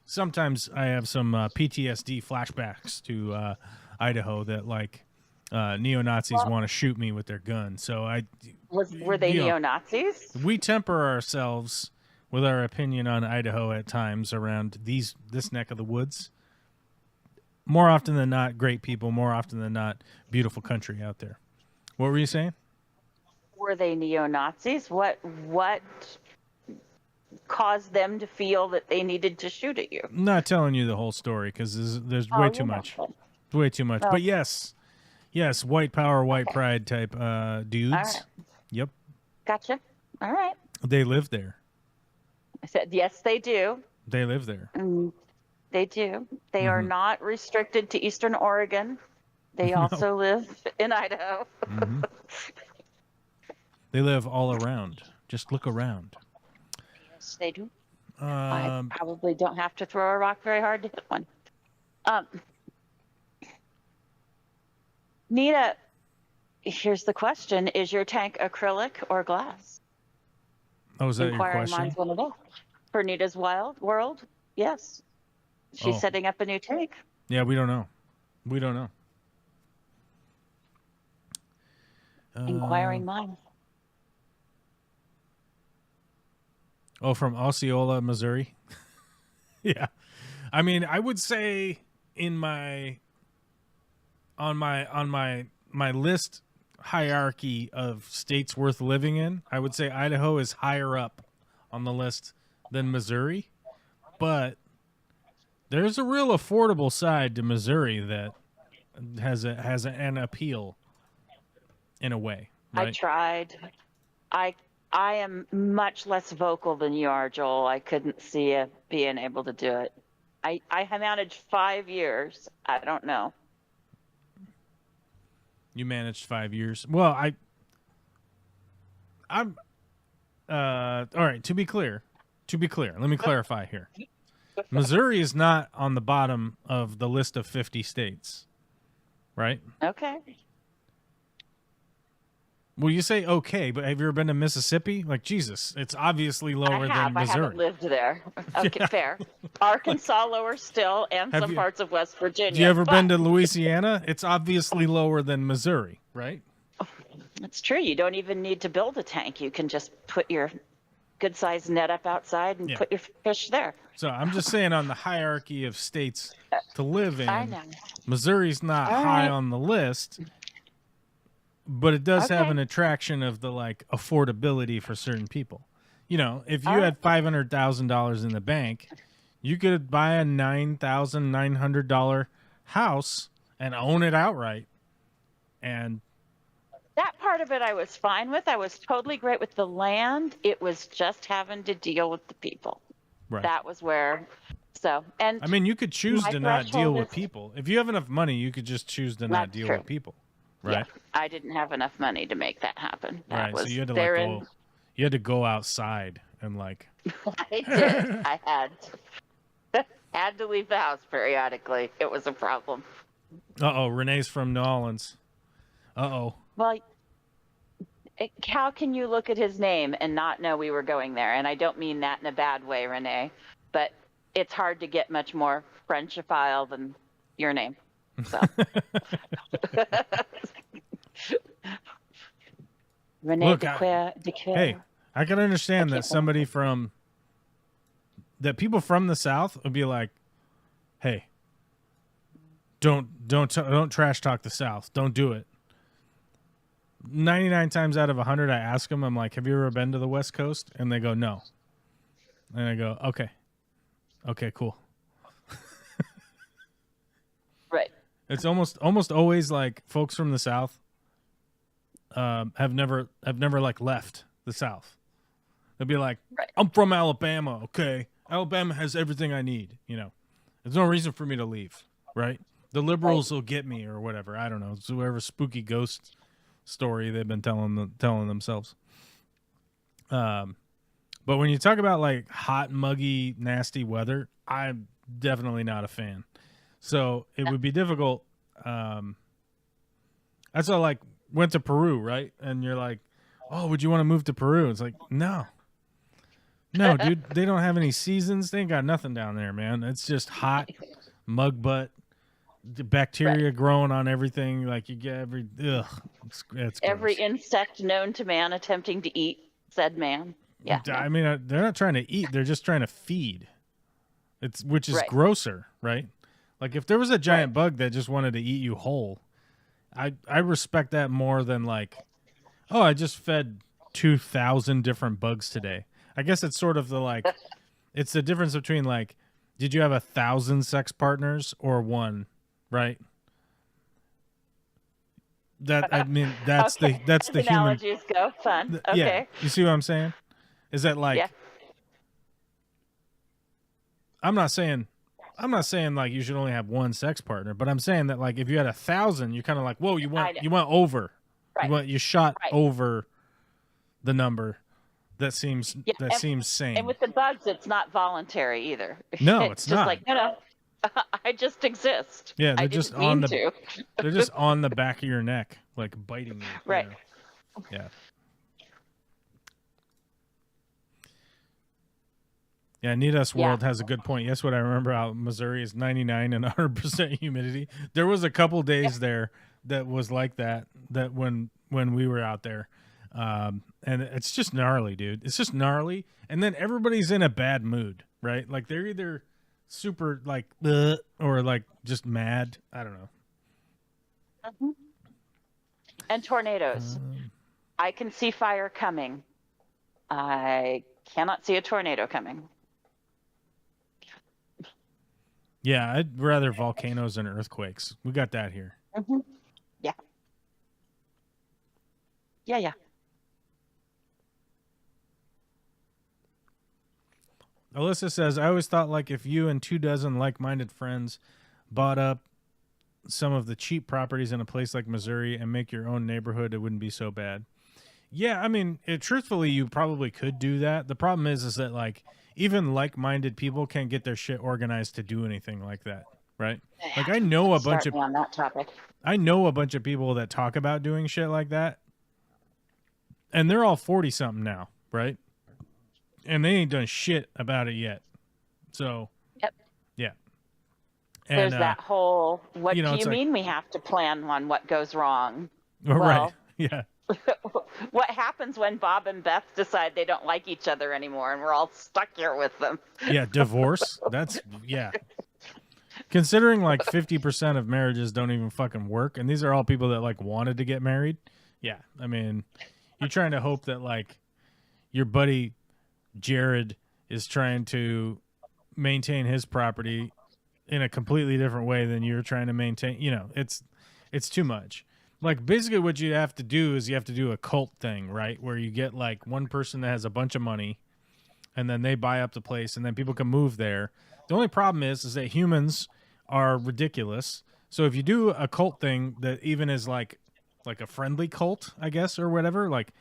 sometimes I have some PTSD flashbacks to Idaho that, like, neo-Nazis want to shoot me with their gun. So Were they neo-Nazis? we temper ourselves with our opinion on Idaho at times around this neck of the woods. More often than not, great people. More often than not, beautiful country out there. What were you saying? Were they neo-Nazis? What caused them to feel that they needed to shoot at you? I'm not telling you the whole story because there's way too much. It's way too much. Oh. But yes, white power, white pride type dudes. All right. Yep. Gotcha. All right. They live there. I said, yes, they do. They live there. They do. They are not restricted to Eastern Oregon. They also live in Idaho. They live all around. Just look around. Yes, they do. I probably don't have to throw a rock very hard to hit one. Nita, here's the question. Is your tank acrylic or glass? Oh, is that your Inquiring question? minds want to know. For Nita's Wild World, yes. She's setting up a new tank. Yeah, we don't know. We don't know. Inquiring minds. Oh, from Osceola, Missouri. Yeah, I mean, I would say on my list hierarchy of states worth living in, I would say Idaho is higher up on the list than Missouri, but there's a real affordable side to Missouri that has an appeal in a way. Right? I tried. I am much less vocal than you are, Joel. I couldn't see you being able to do it. I managed 5 years. I don't know. You managed 5 years. Well, I'm all right, to be clear, let me clarify here. Missouri is not on the bottom of the list of 50 states, right? Okay. Well, you say okay, but have you ever been to Mississippi? Like, Jesus, it's obviously lower than I Missouri. haven't lived there. Okay, fair. Arkansas lower still, and Have some you- parts of West Virginia. Have you ever been but to Louisiana? It's obviously lower than Missouri, right? It's true. You don't even need to build a tank. You can just put your good-sized net up outside and Yeah. put your fish there. So I'm just saying on the hierarchy of states to live in, I know. Missouri's not All high right. on the list, but it does have Okay. an attraction of the like affordability for certain people. You know, if you All had $500,000 in the bank, you could buy a $9,900 house and own it outright. And That part of it I was fine with. I was totally great with the land. It was just having to deal with the people. right. That was where. So, and I mean, you could choose my to not deal threshold with is- people. If you have enough money, you could just choose to not That's deal true. with people. yeah, Right. I didn't have enough money to make that happen. That Right. was So you had to there like go, you had to go outside and like I did. I had to leave the house periodically. It was a problem. Renee's from New Orleans. Well, how can you look at his name and not know we were going there? And I don't mean that in a bad way, Renee, but it's hard to get much more Frenchophile than your name. So. Renee Look, Dequer. Hey, I can understand I that can't somebody from that people from the South would be like, "Hey, don't trash talk the South. Don't do it." 99 times out of 100, I ask them, I'm like, "Have you ever been to the West Coast?" And they go, "No." And I go, "Okay, cool." Right. It's almost always like folks from the South have never like left the South. They'll be like, Right. "I'm from Alabama, okay? Alabama has everything I need, you know. There's no reason for me to leave, right? The liberals will get me or whatever. I don't know. It's whatever spooky ghost story they've been telling themselves. But when you talk about like hot, muggy, nasty weather, I'm definitely not a fan. So it would be difficult. That's all like went to Peru, right? And you're like, "Oh, would you want to move to Peru?" It's like, no, dude, they don't have any seasons. They ain't got nothing down there, man. It's just hot, mug butt, the bacteria growing on everything. Like you get it's Every gross. insect known to man attempting to eat said man. Yeah. I mean, they're not trying to eat; they're just trying to feed. Which is Right. grosser, right? Like if there was a giant bug that just wanted to eat you whole, I respect that more than like, oh, I just fed 2,000 different bugs today. I guess it's sort of the like, it's the difference between like, did you have 1,000 sex partners or one, right? That I mean, that's Okay. the human. Analogies go fun. Okay. Yeah, you see what I'm saying? Is that like? Yeah. I'm not saying like you should only have one sex partner, but I'm saying that like if you had 1,000, you're kind of like, whoa, you went over, Right. you shot Right. over the number. That seems Yeah, seems sane. And with the bugs, it's not voluntary either. No, it's it's just not. like, no, I just exist. Yeah, they're I just didn't on mean the to. they're just on the back of your neck, like biting you. Right. Yeah. Yeah, Need Us World has a good point. Yes, what I remember out Missouri is 99 and 100% humidity. There was a couple days there that was like that when we were out there. And it's just gnarly, dude. It's just gnarly. And then everybody's in a bad mood, right? Like they're either super like "Ugh," or like just mad. I don't know. Mhm. And tornadoes. I can see fire coming. I cannot see a tornado coming. Yeah, I'd rather volcanoes and earthquakes. We got that here. Mm-hmm. Yeah. Yeah. Alyssa says, I always thought like if you and 24 like-minded friends bought up some of the cheap properties in a place like Missouri and make your own neighborhood, it wouldn't be so bad. Yeah, I mean, truthfully, you probably could do that. The problem is that like even like-minded people can't get their shit organized to do anything like that, right? Like I know a bunch of Start me on that topic. people that talk about doing shit like that, and they're all 40 something now, right? And they ain't done shit about it yet. So, Yep. yeah. And, There's that whole, what you know, do it's you like- mean we have to plan on what goes wrong? right. Well, Yeah. what happens when Bob and Beth decide they don't like each other anymore and we're all stuck here with them? Yeah, divorce. That's yeah. Considering like 50% of marriages don't even fucking work, and these are all people that like wanted to get married. Yeah, I mean, you're trying to hope that like your buddy Jared is trying to maintain his property in a completely different way than you're trying to maintain. You know, it's too much. Like basically what you have to do is you have to do a cult thing, right? Where you get like one person that has a bunch of money and then they buy up the place and then people can move there. The only problem is that humans are ridiculous. So if you do a cult thing that even is like a friendly cult, I guess, or whatever, like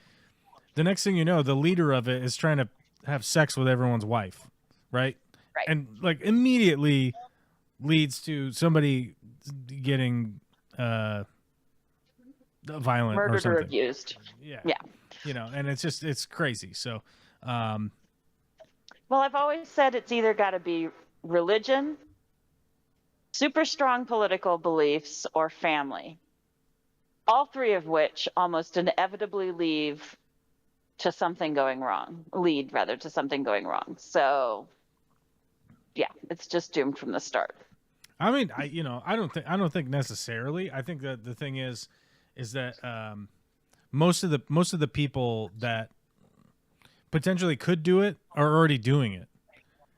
the next thing you know, the leader of it is trying to have sex with everyone's wife, right? Right. And like immediately leads to somebody getting violent or Murdered or something. abused. Yeah. Yeah. You know, and it's crazy. So, Well, I've always said it's either got to be religion, super strong political beliefs, or family. All three of which almost inevitably lead to something going wrong. So, yeah, it's just doomed from the start. I mean, I don't think necessarily. I think that the thing is that most of the people that potentially could do it are already doing it,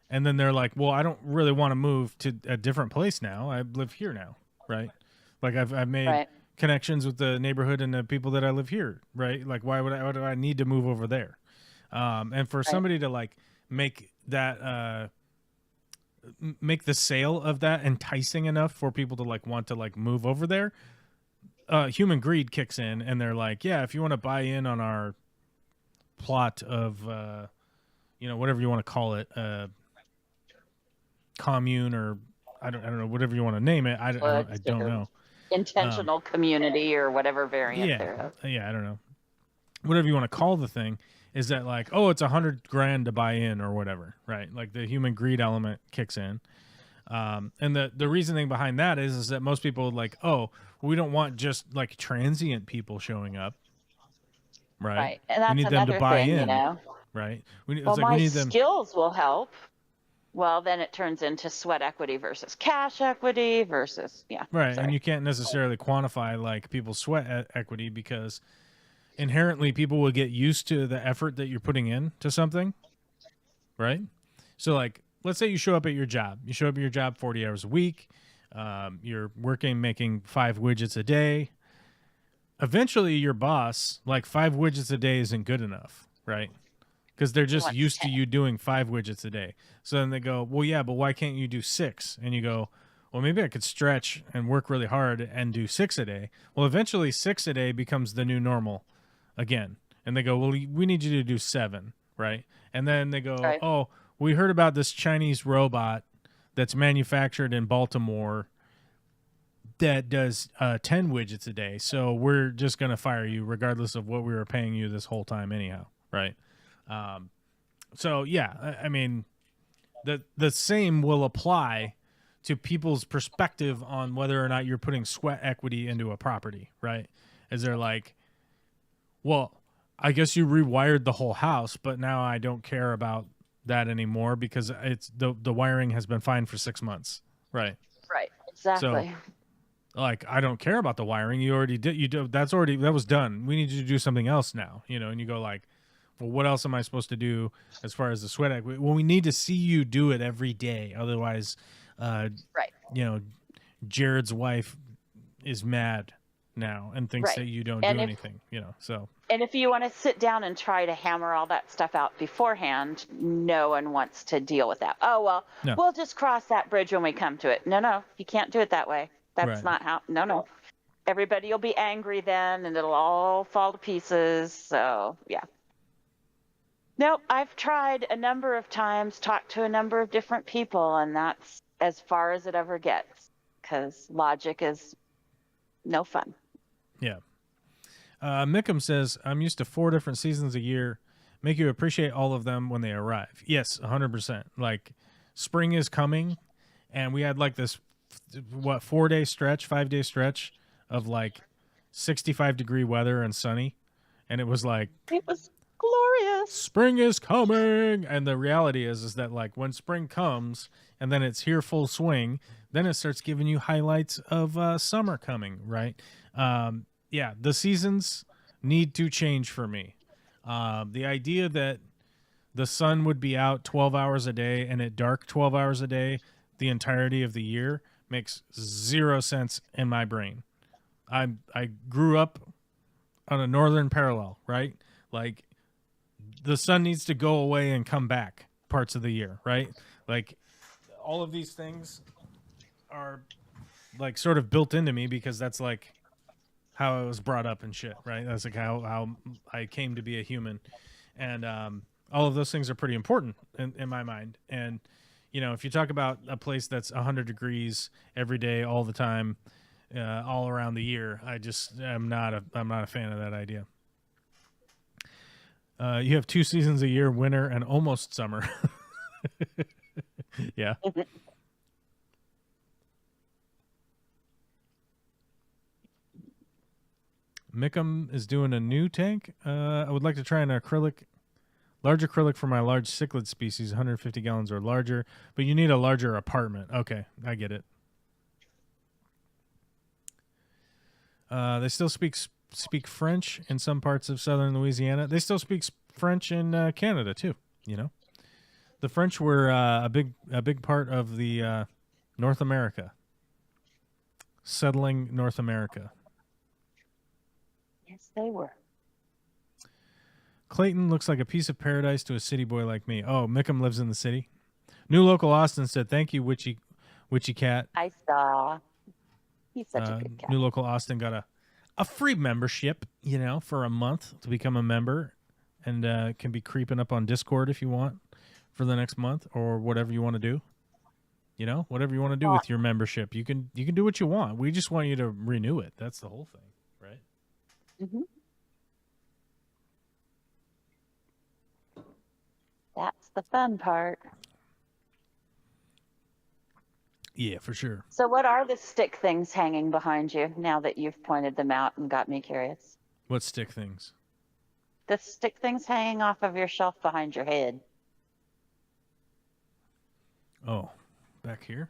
and then they're like, well, I don't really want to move to a different place now. I live here now, right? Like I've made Right. connections with the neighborhood and the people that I live here, right? Like why do I need to move over there? And for somebody to like make that make the sale of that enticing enough for people to like want to like move over there, human greed kicks in and they're like, yeah, if you want to buy in on our plot of whatever you want to call it, commune, or I don't know, whatever you want to name it. I don't know. Intentional community or whatever variant thereof. Yeah, I don't know. Whatever you want to call the thing, is that like, oh, it's $100,000 to buy in or whatever, right? Like the human greed element kicks in. And the reasoning behind that is that most people like, oh, we don't want just like transient people showing up, right? Right. And that's we need them to another buy thing, in, you know. right? Well, my skills will help. Well, then it turns into sweat equity versus cash equity versus, right. Sorry. And you can't necessarily quantify like people's sweat equity because inherently people will get used to the effort that you're putting in to something, right? So like, let's say you show up at your job. You show up at your job 40 hours a week. You're making 5 widgets a day. Eventually your boss, like 5 widgets a day isn't good enough, right? Because they're just used to you doing 5 widgets a day. So then they go, well, yeah, but why can't you do 6? And you go, well, maybe I could stretch and work really hard and do 6 a day. Well, eventually 6 a day becomes the new normal again. And they go, well, we need you to do 7, right? And then they go, Right. oh, we heard about this Chinese robot that's manufactured in Baltimore that does 10 widgets a day. So we're just going to fire you regardless of what we were paying you this whole time anyhow, right? So yeah, I mean, the same will apply to people's perspective on whether or not you're putting sweat equity into a property, right? As they're like, well, I guess you rewired the whole house, but now I don't care about that anymore because it's the wiring has been fine for 6 months, right? Right. Exactly. So, like, I don't care about the wiring. You already did. That was done. We need you to do something else now, and you go like, well, what else am I supposed to do as far as the sweat equity? Well, we need to see you do it every day. Otherwise, right. Jared's wife is mad now and thinks Right. that you don't And do if- anything, so. And if you want to sit down and try to hammer all that stuff out beforehand, no one wants to deal with that. Oh, well, No. we'll just cross that bridge when we come to it. No, you can't do it that way. That's Right. not how. No. Everybody will be angry then, and it'll all fall to pieces. So yeah. Nope. I've tried a number of times, talked to a number of different people, and that's as far as it ever gets. Because logic is no fun. Yeah. Mickham says, I'm used to 4 different seasons a year. Make you appreciate all of them when they arrive. Yes, 100%. Like, spring is coming, and we had like this, 4-day stretch, 5-day stretch of like 65-degree weather and sunny. And it was like, It was glorious. spring is coming. And the reality is that like when spring comes and then it's here full swing, then it starts giving you highlights of summer coming, right? Yeah, the seasons need to change for me. The idea that the sun would be out 12 hours a day and it dark 12 hours a day the entirety of the year makes 0 sense in my brain. I grew up on a northern parallel, right? Like the sun needs to go away and come back parts of the year, right? Like all of these things are like sort of built into me because that's like how I was brought up and shit, right? That's like how I came to be a human, and all of those things are pretty important in my mind. And you know, if you talk about a place that's 100 degrees every day, all the time, all around the year, I'm not a fan of that idea. You have 2 seasons a year, winter and almost summer. Yeah. Mickham is doing a new tank. I would like to try an large acrylic for my large cichlid species, 150 gallons or larger, but you need a larger apartment. Okay, I get it. They still speak French in some parts of southern Louisiana. They still speak French in Canada too. You know, the French were a big part of the North America, settling North America. Yes, they were. Clayton looks like a piece of paradise to a city boy like me. Oh, Mickham lives in the city. New local Austin said, "Thank you, Witchy Cat." I saw. He's such a good cat. New local Austin got a free membership, you know, for a month to become a member, and can be creeping up on Discord if you want for the next month or whatever you want to do. You know, whatever you want to do with your membership, you can do what you want. We just want you to renew it. That's the whole thing, right? Mm-hmm. That's the fun part. Yeah, for sure. So what are the stick things hanging behind you now that you've pointed them out and got me curious? What stick things? The stick things hanging off of your shelf behind your head. Oh, back here?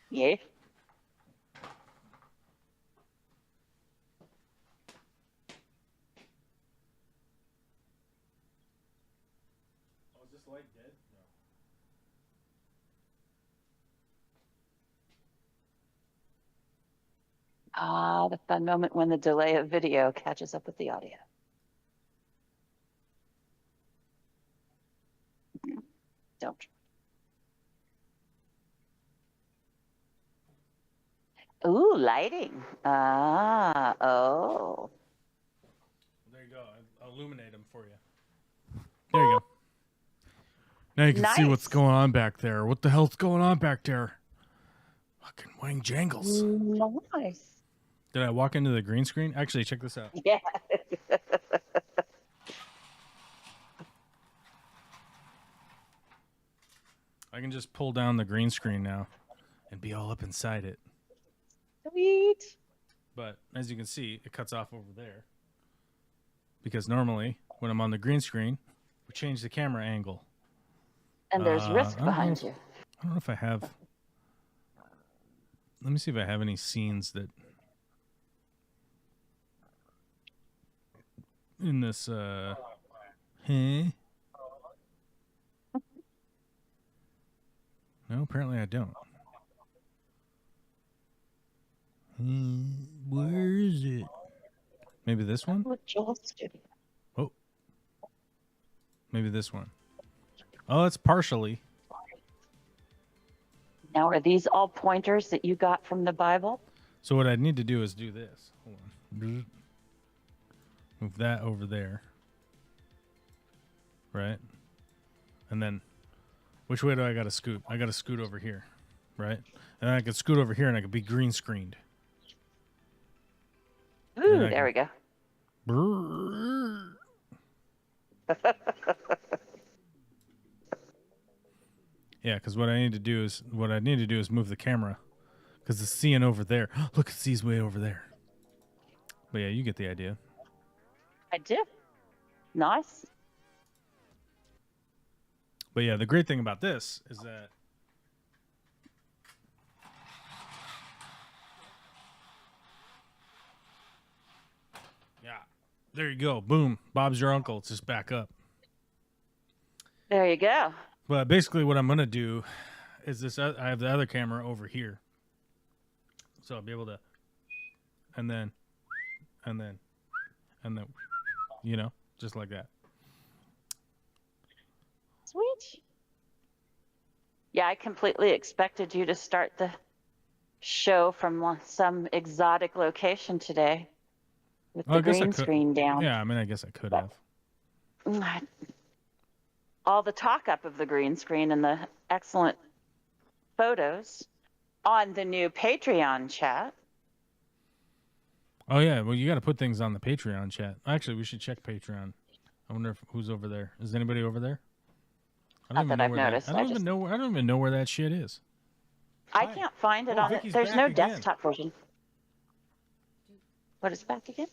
Yeah. Oh, is this light dead? No. Ah, the fun moment when the delay of video catches up with the audio. Don't. Ooh, lighting. Ah, oh. There you go. I'll illuminate them for you. There you go. Now you can see what's Nice. going on back there. What the hell's going on back there? Fucking Wang Jangles. Nice. Did I walk into the green screen? Actually, check this out. Yeah. I can just pull down the green screen now and be all up inside it. Sweet. But as you can see, it cuts off over there. Because normally, when I'm on the green screen, we change the camera angle. And there's risk behind you. I don't know if I have... Let me see if I have any scenes that... in this, No, apparently I don't. Where is it? Maybe this one? Oh. Maybe this one. Oh, it's partially. Now, are these all pointers that you got from the Bible? So what I need to do is do this. Hold on. Move that over there. Right? And then, which way do I got to scoot? I got to scoot over here. Right? And then I could scoot over here and I could be green screened. Ooh, there we go. Brrr. Yeah, because what I need to do is move the camera, because it's seeing over there. Look, it sees way over there. But yeah, you get the idea. I do. Nice. But yeah, the great thing about this is that there you go. Boom. Bob's your uncle. It's just back up. There you go. But basically what I'm going to do is this. I have the other camera over here. So I'll be able to, and then, you know, just like that. Sweet. Yeah, I completely expected you to start the show from some exotic location today with the green screen down. Yeah, I mean, I guess I could have. All the talk up of the green screen and the excellent photos on the new Patreon chat. Oh, yeah. Well, you got to put things on the Patreon chat. Actually, we should check Patreon. I wonder who's over there. Is anybody over there? Not that I've noticed. I don't even know where that shit is. I can't find it on it. There's no desktop version. What is back again? 6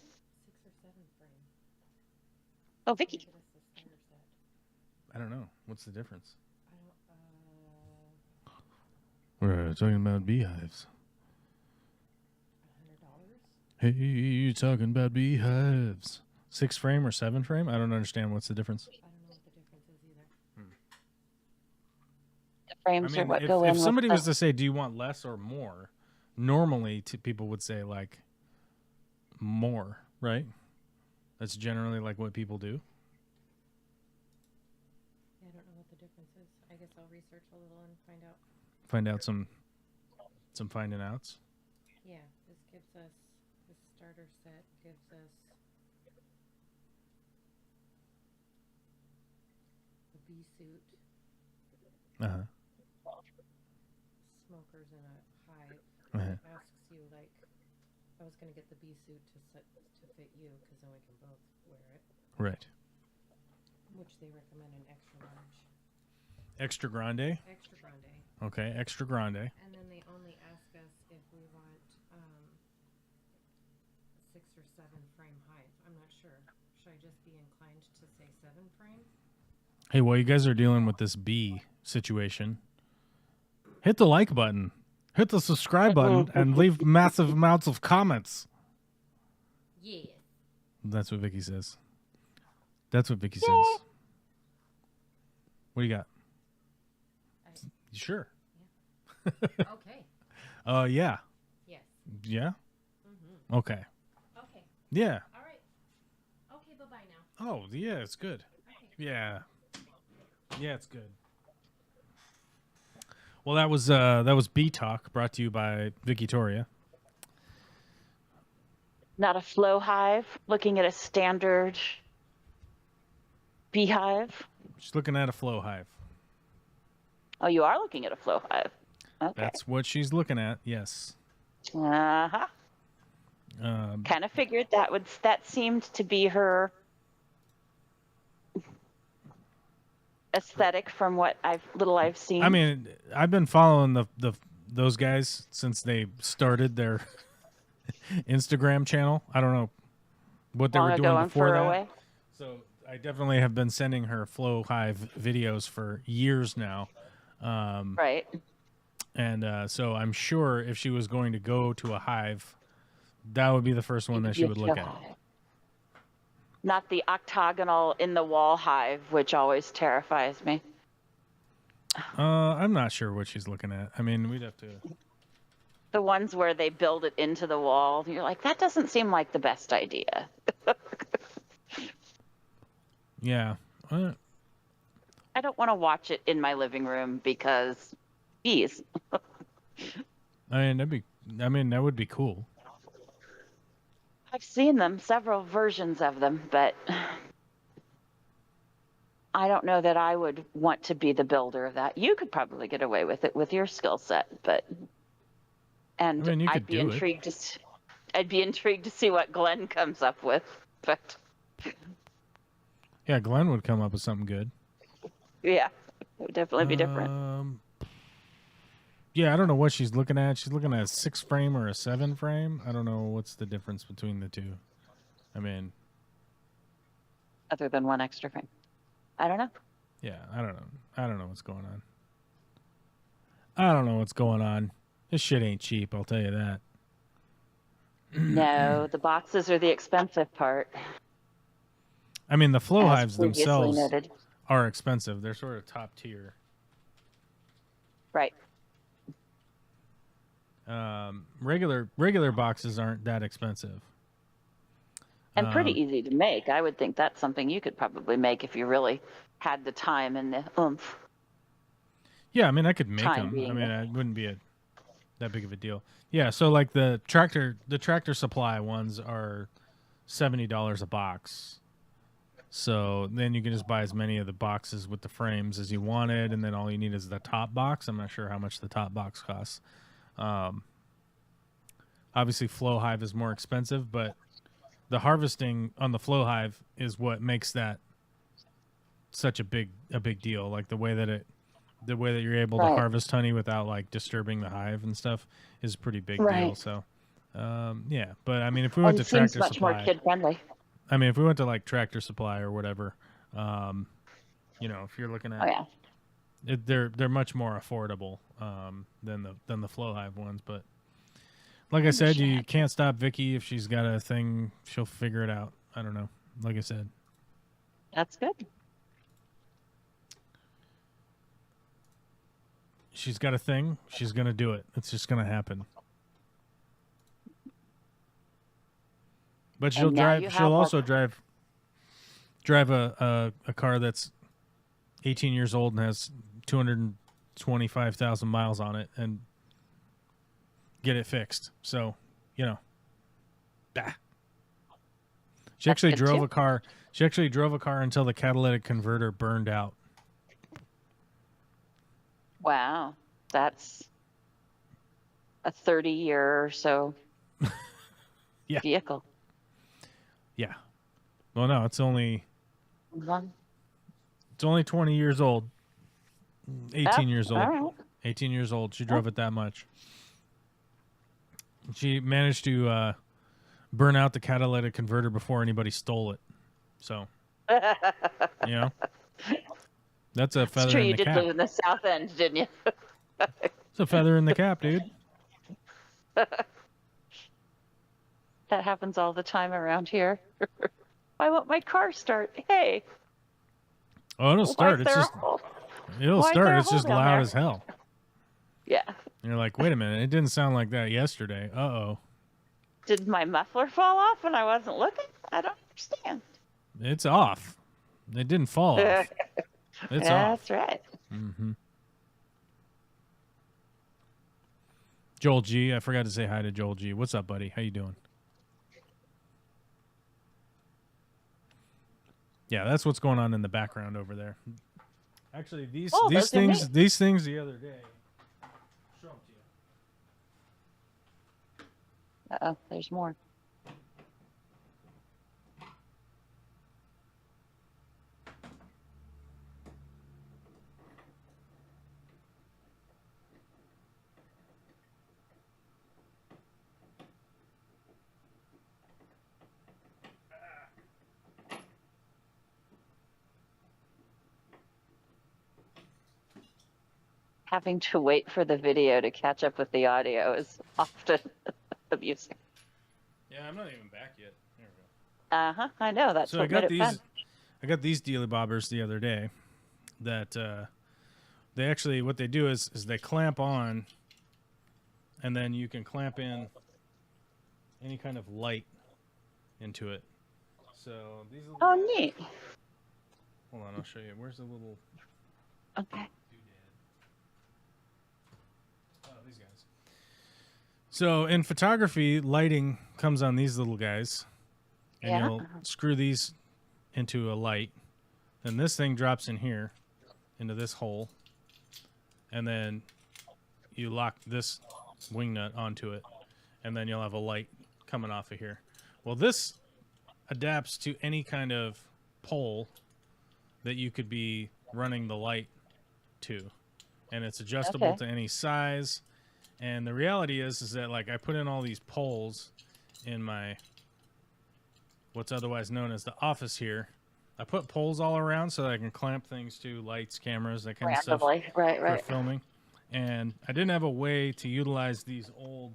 or 7 frame. Oh, Vicky. Get us the starter set. I don't know. What's the difference? I don't. We're talking about beehives. $100. Hey, you talking about beehives? 6 frame or 7 frame? I don't understand. What's the difference? I don't know what the difference is either. The frames are what if, go in. if somebody with was to say, do you want less or more? Normally, people would say, like, more, right? That's generally, like, what people do. Yeah, I don't know what the difference is. I guess I'll research a little and find out. Find out some finding outs. Yeah, this gives us, this starter set gives us a bee suit, Uh-huh. smokers in a hive. Uh-huh. It asks you, like, I was going to get the bee suit to fit you, because then we can both wear it, Right. which they recommend an extra large. Extra grande? Extra grande. Okay, extra grande. And then they only ask us if we want 6 or 7 frame hive. I'm not sure. Should I just be inclined to say 7 frame? Hey, while you guys are dealing with this bee situation, hit the like button, hit the subscribe button, and leave massive amounts of comments. Yeah. That's what Vicky says. That's what Vicky says. What do you got? You sure? Okay. Yeah. Yes. Yeah? Mm-hmm. Okay. Okay. Yeah. All right. Okay, bye-bye now. Oh, yeah, it's good. Okay. Yeah. Yeah, it's good. Well, that was Bee Talk, brought to you by Vicky Toria. Not a flow hive. Looking at a standard beehive. She's looking at a flow hive. Oh, you are looking at a flow hive. Okay. That's what she's looking at. Yes. Uh-huh. Kind of figured that seemed to be her aesthetic from what I've seen. I mean, I've been following those guys since they started their Instagram channel. I don't know what they were doing before that. So I definitely have been sending her Flow Hive videos for years now. Right. And so I'm sure if she was going to go to a hive, that would be the first one that she would look at. Not the octagonal in the wall hive, which always terrifies me. I'm not sure what she's looking at. I mean, we'd have to. The ones where they build it into the wall. You're like, that doesn't seem like the best idea. Yeah. I don't want to watch it in my living room because bees. I mean, that would be cool. I've seen them, several versions of them, but I don't know that I would want to be the builder of that. You could probably get away with it with your skill set, but I mean, you I'd could be do it. intrigued I'd be intrigued to see what Glenn comes up with. But Yeah, Glenn would come up with something good. yeah, it would definitely be different. Yeah, I don't know what she's looking at. She's looking at a 6 frame or a 7 frame. I don't know what's the difference between the two. I mean, Other than one extra frame. I don't know. yeah, I don't know. I don't know what's going on. I don't know what's going on. This shit ain't cheap, I'll tell you that. No, the boxes are the expensive part. I mean, the flow as hives previously themselves noted. are expensive. They're sort of top tier. Right. Regular boxes aren't that expensive. And pretty easy to make. I would think that's something you could probably make if you really had the time and the oomph. Yeah, I mean, I could make Time them. being I mean, it wouldn't be that big of a deal. Yeah, so like the tractor supply ones are $70 a box. So then you can just buy as many of the boxes with the frames as you wanted, and then all you need is the top box. I'm not sure how much the top box costs. Obviously, flow hive is more expensive, but the harvesting on the flow hive is what makes that such a big deal. Like the way that you're able to harvest honey without like disturbing the hive and stuff is a pretty big deal. So, yeah. But I mean, if we went to Tractor much Supply, more kid friendly. I mean, if we went to like Tractor Supply or whatever, you know, if you're looking at, they're much more affordable than the flow hive ones. But like I said, you can't stop Vicky if she's got a thing. She'll figure it out. I don't know. Like I said, That's good. she's got a thing. She's gonna do it. It's just gonna happen. But she'll drive. She'll also drive a car that's 18 years old and has 225,000 miles on it, and get it fixed. So, you know, she actually drove a car. She actually drove a car until the catalytic converter burned out. Wow, that's a 30-year or so vehicle. Yeah. Well, no, it's only 20 years old. 18 years old. Right. 18 years old. She drove it that much. She managed to burn out the catalytic converter before anybody stole it. So, you know, that's a feather It's true, in you the did cap. live in the South End, didn't you? It's a feather in the cap, dude. That happens all the time around here. Why won't my car start? Hey. Oh, it'll start. It's just It's just loud as hell. Yeah. And you're like, wait a minute, it didn't sound like that yesterday. Uh-oh. Did my muffler fall off when I wasn't looking? I don't understand. It's off. It didn't fall off. It's off. That's right. Mm-hmm. Joel G. I forgot to say hi to Joel G. What's up, buddy? How you doing? Yeah, that's what's going on in the background over there. Actually, these things the other day. Show them to you. Uh-oh, there's more. Having to wait for the video to catch up with the audio is often amusing. Yeah, I'm not even back yet. There we go. Uh-huh, I know. That's So what made it fun. I got these dealy bobbers the other day that they actually, what they do is they clamp on, and then you can clamp in any kind of light into it. So these little Neat. Hold on, I'll show you. Where's the little Okay. doodad? Oh, these guys. So in photography, lighting comes on these little guys, and Yeah. you'll screw these into a light. Then this thing drops in here, into this hole, and then you lock this wing nut onto it, and then you'll have a light coming off of here. Well, this adapts to any kind of pole that you could be running the light to, and it's adjustable Okay. to any size. And the reality is that like I put in all these poles in my what's otherwise known as the office here. I put poles all around so that I can clamp things to lights, cameras, that kind of stuff Randomly. Right, for right. filming. And I didn't have a way to utilize these old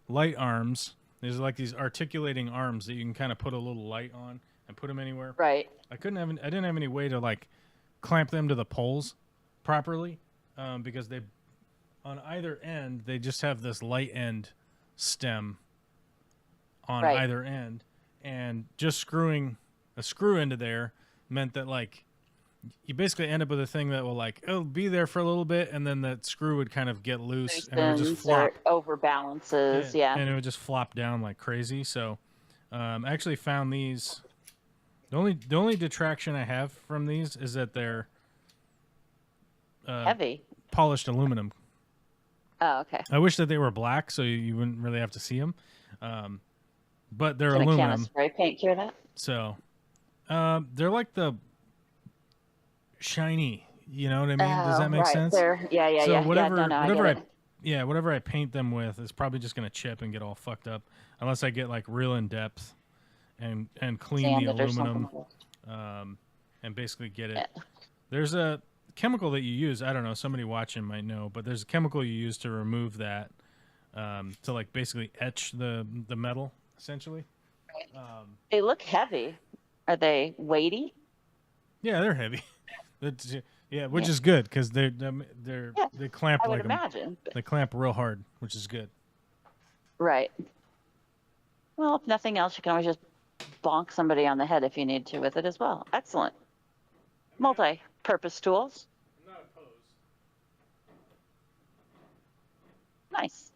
light arms. There's like these articulating arms that you can kind of put a little light on and put them anywhere. Right. I didn't have any way to like clamp them to the poles properly because they, on either end, they just have this light end stem on Right. either end, and just screwing a screw into there meant that like you basically end up with a thing that will like it'll be there for a little bit, and then that screw would kind of get loose and it would just Loosens flop. or overbalances. Yeah. And it would just flop down like crazy. So I actually found these. The only detraction I have from these is that they're Heavy. polished aluminum. Oh, okay. I wish that they were black, so you wouldn't really have to see them. But they're Can a can aluminum, of spray paint cure that? so they're like the shiny. You know what I mean? Does that make right. sense? Yeah, yeah, So yeah. whatever, yeah, no, whatever I get it. whatever I paint them with is probably just gonna chip and get all fucked up, unless I get like real in depth and clean the Sand it or aluminum something. and basically get it. Yeah. There's a chemical that you use. I don't know. Somebody watching might know, but there's a chemical you use to remove that to like basically etch the metal essentially. They look heavy. Are they weighty? Yeah, they're heavy. Yeah, which is good because they clamp I would like imagine. they clamp real hard, which is good. Right. Well, if nothing else, you can always just bonk somebody on the head if you need to with it as well. Excellent. Multi-purpose tools. I'm not opposed. Nice.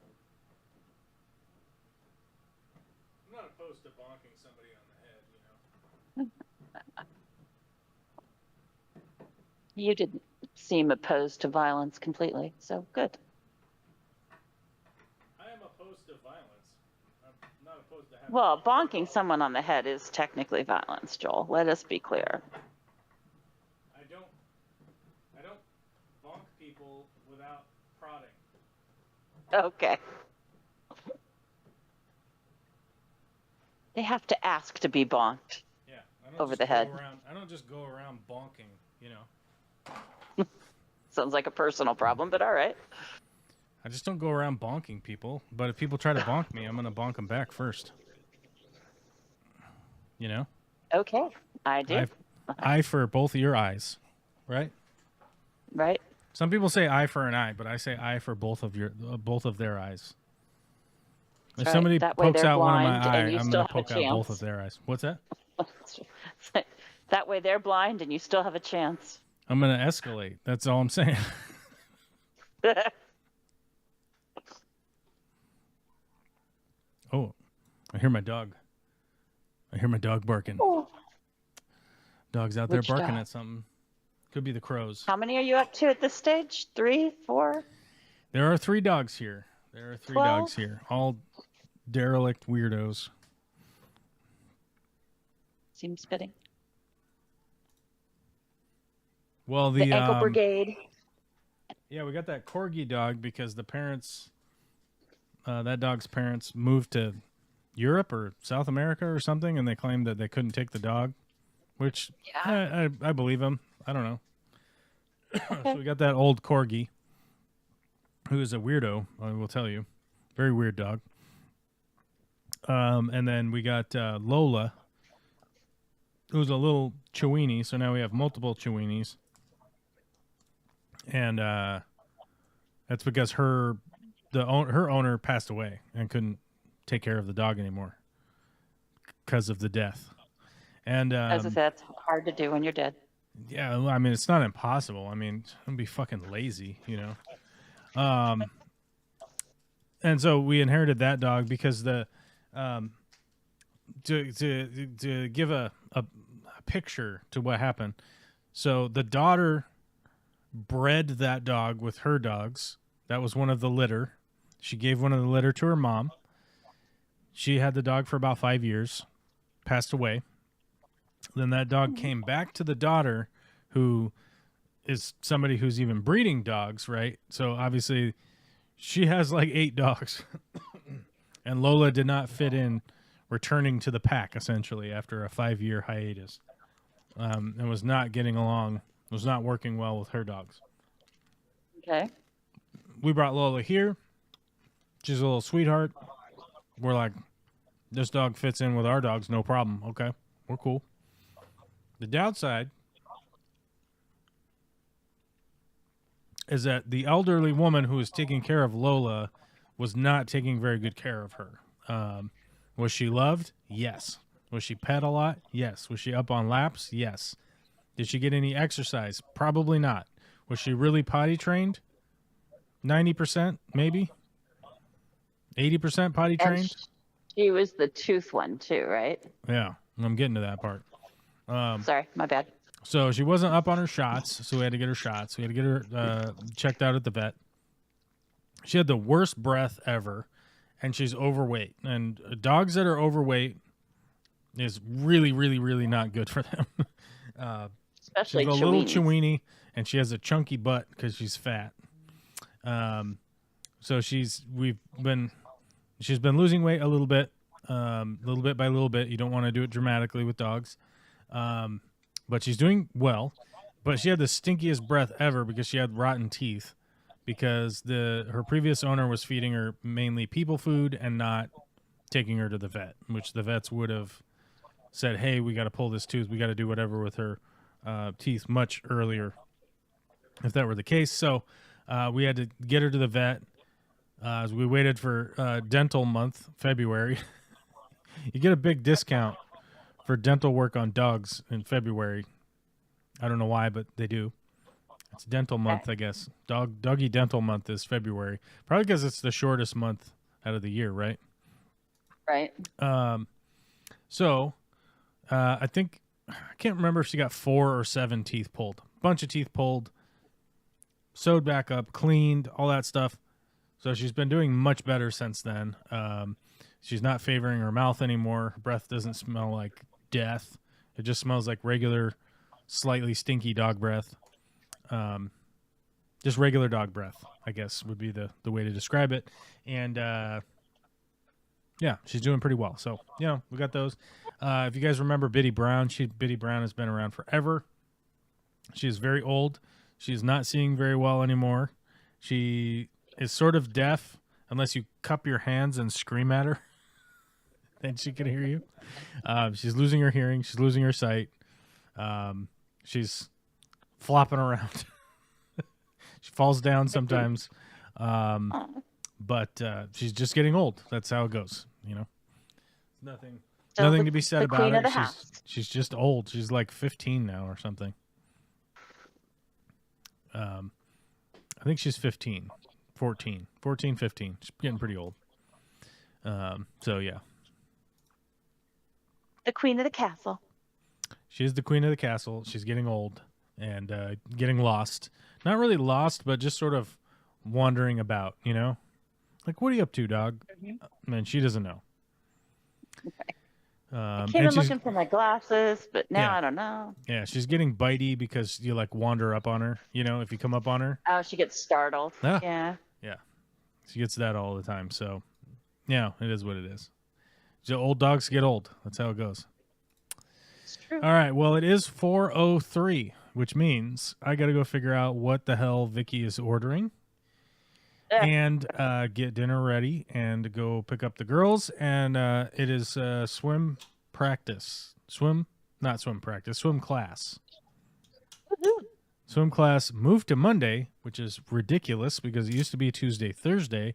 I'm not opposed to bonking somebody on the head, you know. You didn't seem opposed to violence completely, so good. I am opposed to violence. I'm not opposed to having. Well, bonking someone on the head is technically violence, Joel. Let us be clear. I don't bonk people without prodding. Okay. They have to ask to be bonked. Yeah, I don't Over just the go head. Around, I don't just go around bonking, you know. Sounds like a personal problem, but all right. I just don't go around bonking people. But if people try to bonk me, I'm gonna bonk them back first. You know. Okay, I do. Eye for both of your eyes, right? Right? Some people say eye for an eye, but I say eye for both of their eyes. If right. somebody That way pokes they're out one of blind my eye, and you I'm still gonna have a poke out both of chance. their eyes. What's that? That way they're blind and you still have a chance. I'm gonna escalate. That's all I'm saying. Oh, I hear my dog. I hear my dog barking. Oh. Dog's out there Which barking dog? at something. Could be the crows. How many are you up to at this stage? 3, 4? There are 3 dogs here. There are 3 dogs 12? here. All derelict weirdos. Seems fitting. Well, The the ankle brigade. yeah, we got that corgi dog because the parents, that dog's parents moved to Europe or South America or something, and they claimed that they couldn't take the dog, which Yeah. I believe them. I don't know. So we got that old corgi, who is a weirdo. I will tell you, very weird dog. And then we got Lola, who's a little Chiweenie. So now we have multiple Chiweenies. And that's because her owner passed away and couldn't take care of the dog anymore because of the death. And As I said, it's hard to do when you're dead. yeah, I mean it's not impossible. I mean, I'm be fucking lazy, you know. and so we inherited that dog because the um, to give a picture to what happened. So the daughter bred that dog with her dogs. That was one of the litter. She gave one of the litter to her mom. She had the dog for about 5 years, passed away. Then that dog came back to the daughter, who is somebody who's even breeding dogs, right? So obviously she has like 8 dogs. And Lola did not fit in returning to the pack, essentially, after a 5-year hiatus. And was not getting along, was not working well with her dogs. Okay. We brought Lola here. She's a little sweetheart. We're like, this dog fits in with our dogs, no problem. Okay, we're cool. The downside is that the elderly woman who was taking care of Lola was not taking very good care of her. Was she loved? Yes. Was she pet a lot? Yes. Was she up on laps? Yes. Did she get any exercise? Probably not. Was she really potty trained? 90%, maybe? 80% potty And trained? she was the tooth one too, right? Yeah, I'm getting to that part. Sorry, my bad. So she wasn't up on her shots, so we had to get her shots. We had to get her checked out at the vet. She had the worst breath ever, and she's overweight. And dogs that are overweight is really, really, really not good for them. Especially She's a little Cheweenies. chewini, and she has a chunky butt because she's fat. So she's been losing weight a little bit by little bit. You don't want to do it dramatically with dogs, but she's doing well. But she had the stinkiest breath ever because she had rotten teeth. Because her previous owner was feeding her mainly people food and not taking her to the vet, which the vets would have said, "Hey, we got to pull this tooth. We got to do whatever with her teeth much earlier." If that were the case, so we had to get her to the vet. As we waited for dental month, February. You get a big discount for dental work on dogs in February. I don't know why, but they do. It's dental month, I guess. Doggy dental month is February. Probably because it's the shortest month out of the year, right? Right. So I think, I can't remember if she got 4 or 7 teeth pulled. Bunch of teeth pulled, sewed back up, cleaned, all that stuff. So she's been doing much better since then. She's not favoring her mouth anymore. Her breath doesn't smell like death. It just smells like regular, slightly stinky dog breath. Just regular dog breath, I guess, would be the way to describe it. And yeah, she's doing pretty well. So, we got those. If you guys remember Biddy Brown, Biddy Brown has been around forever. She is very old. She is not seeing very well anymore. She is sort of deaf unless you cup your hands and scream at her. Then she can hear you. She's losing her hearing. She's losing her sight. She's flopping around. She falls down sometimes. But she's just getting old. That's how it goes, Nothing to be said the about queen her. of the house. She's just old. She's like 15 now or something. I think she's 15. 14, 15. She's getting pretty old. So, yeah. The queen of the castle. She is the queen of the castle. She's getting old and getting lost. Not really lost, but just sort of wandering about, Like, what are you up to, dog? And she doesn't know. I came in looking for my glasses, but now Yeah. I don't know. Yeah, she's getting bitey because you, like, wander up on her, if you come up on her. Oh, she gets startled. Ah. Yeah. She gets that all the time. So, it is what it is. So old dogs get old. That's how it goes. It's true. All right. Well, it is 4:03, which means I got to go figure out what the hell Vicky is ordering and get dinner ready and go pick up the girls. And it is swim practice. Swim class. Woohoo. Swim class moved to Monday, which is ridiculous because it used to be Tuesday, Thursday,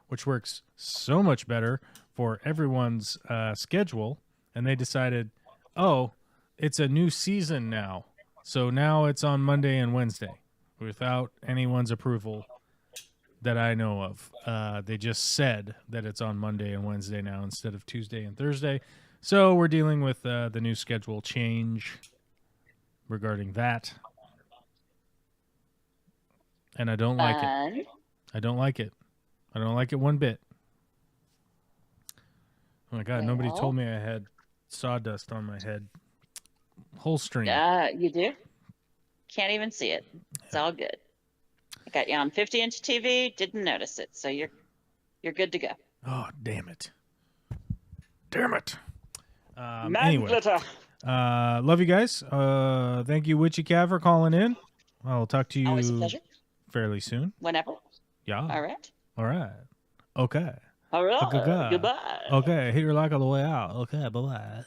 which works so much better for everyone's schedule. And they decided, it's a new season now. So now it's on Monday and Wednesday without anyone's approval. that I know of. They just said that it's on Monday and Wednesday now instead of Tuesday and Thursday. So we're dealing with the new schedule change regarding that. And I don't like it. Fun. I don't like it. I don't like it one bit. Oh my God, nobody Well. told me I had sawdust on my head. Whole stream. You do? Can't even see it. It's all good. I got you on 50-inch TV. Didn't notice it, so you're good to go. Oh, damn it. Damn it. Man Anyway, glitter. love you guys. Thank you, Witchy Cat, for calling in. I'll talk to Always a you pleasure. fairly soon. Whenever. Yeah. All right. All right. Okay. All right. Okay. Goodbye. Okay. Hit your like on the way out. Okay. Bye-bye.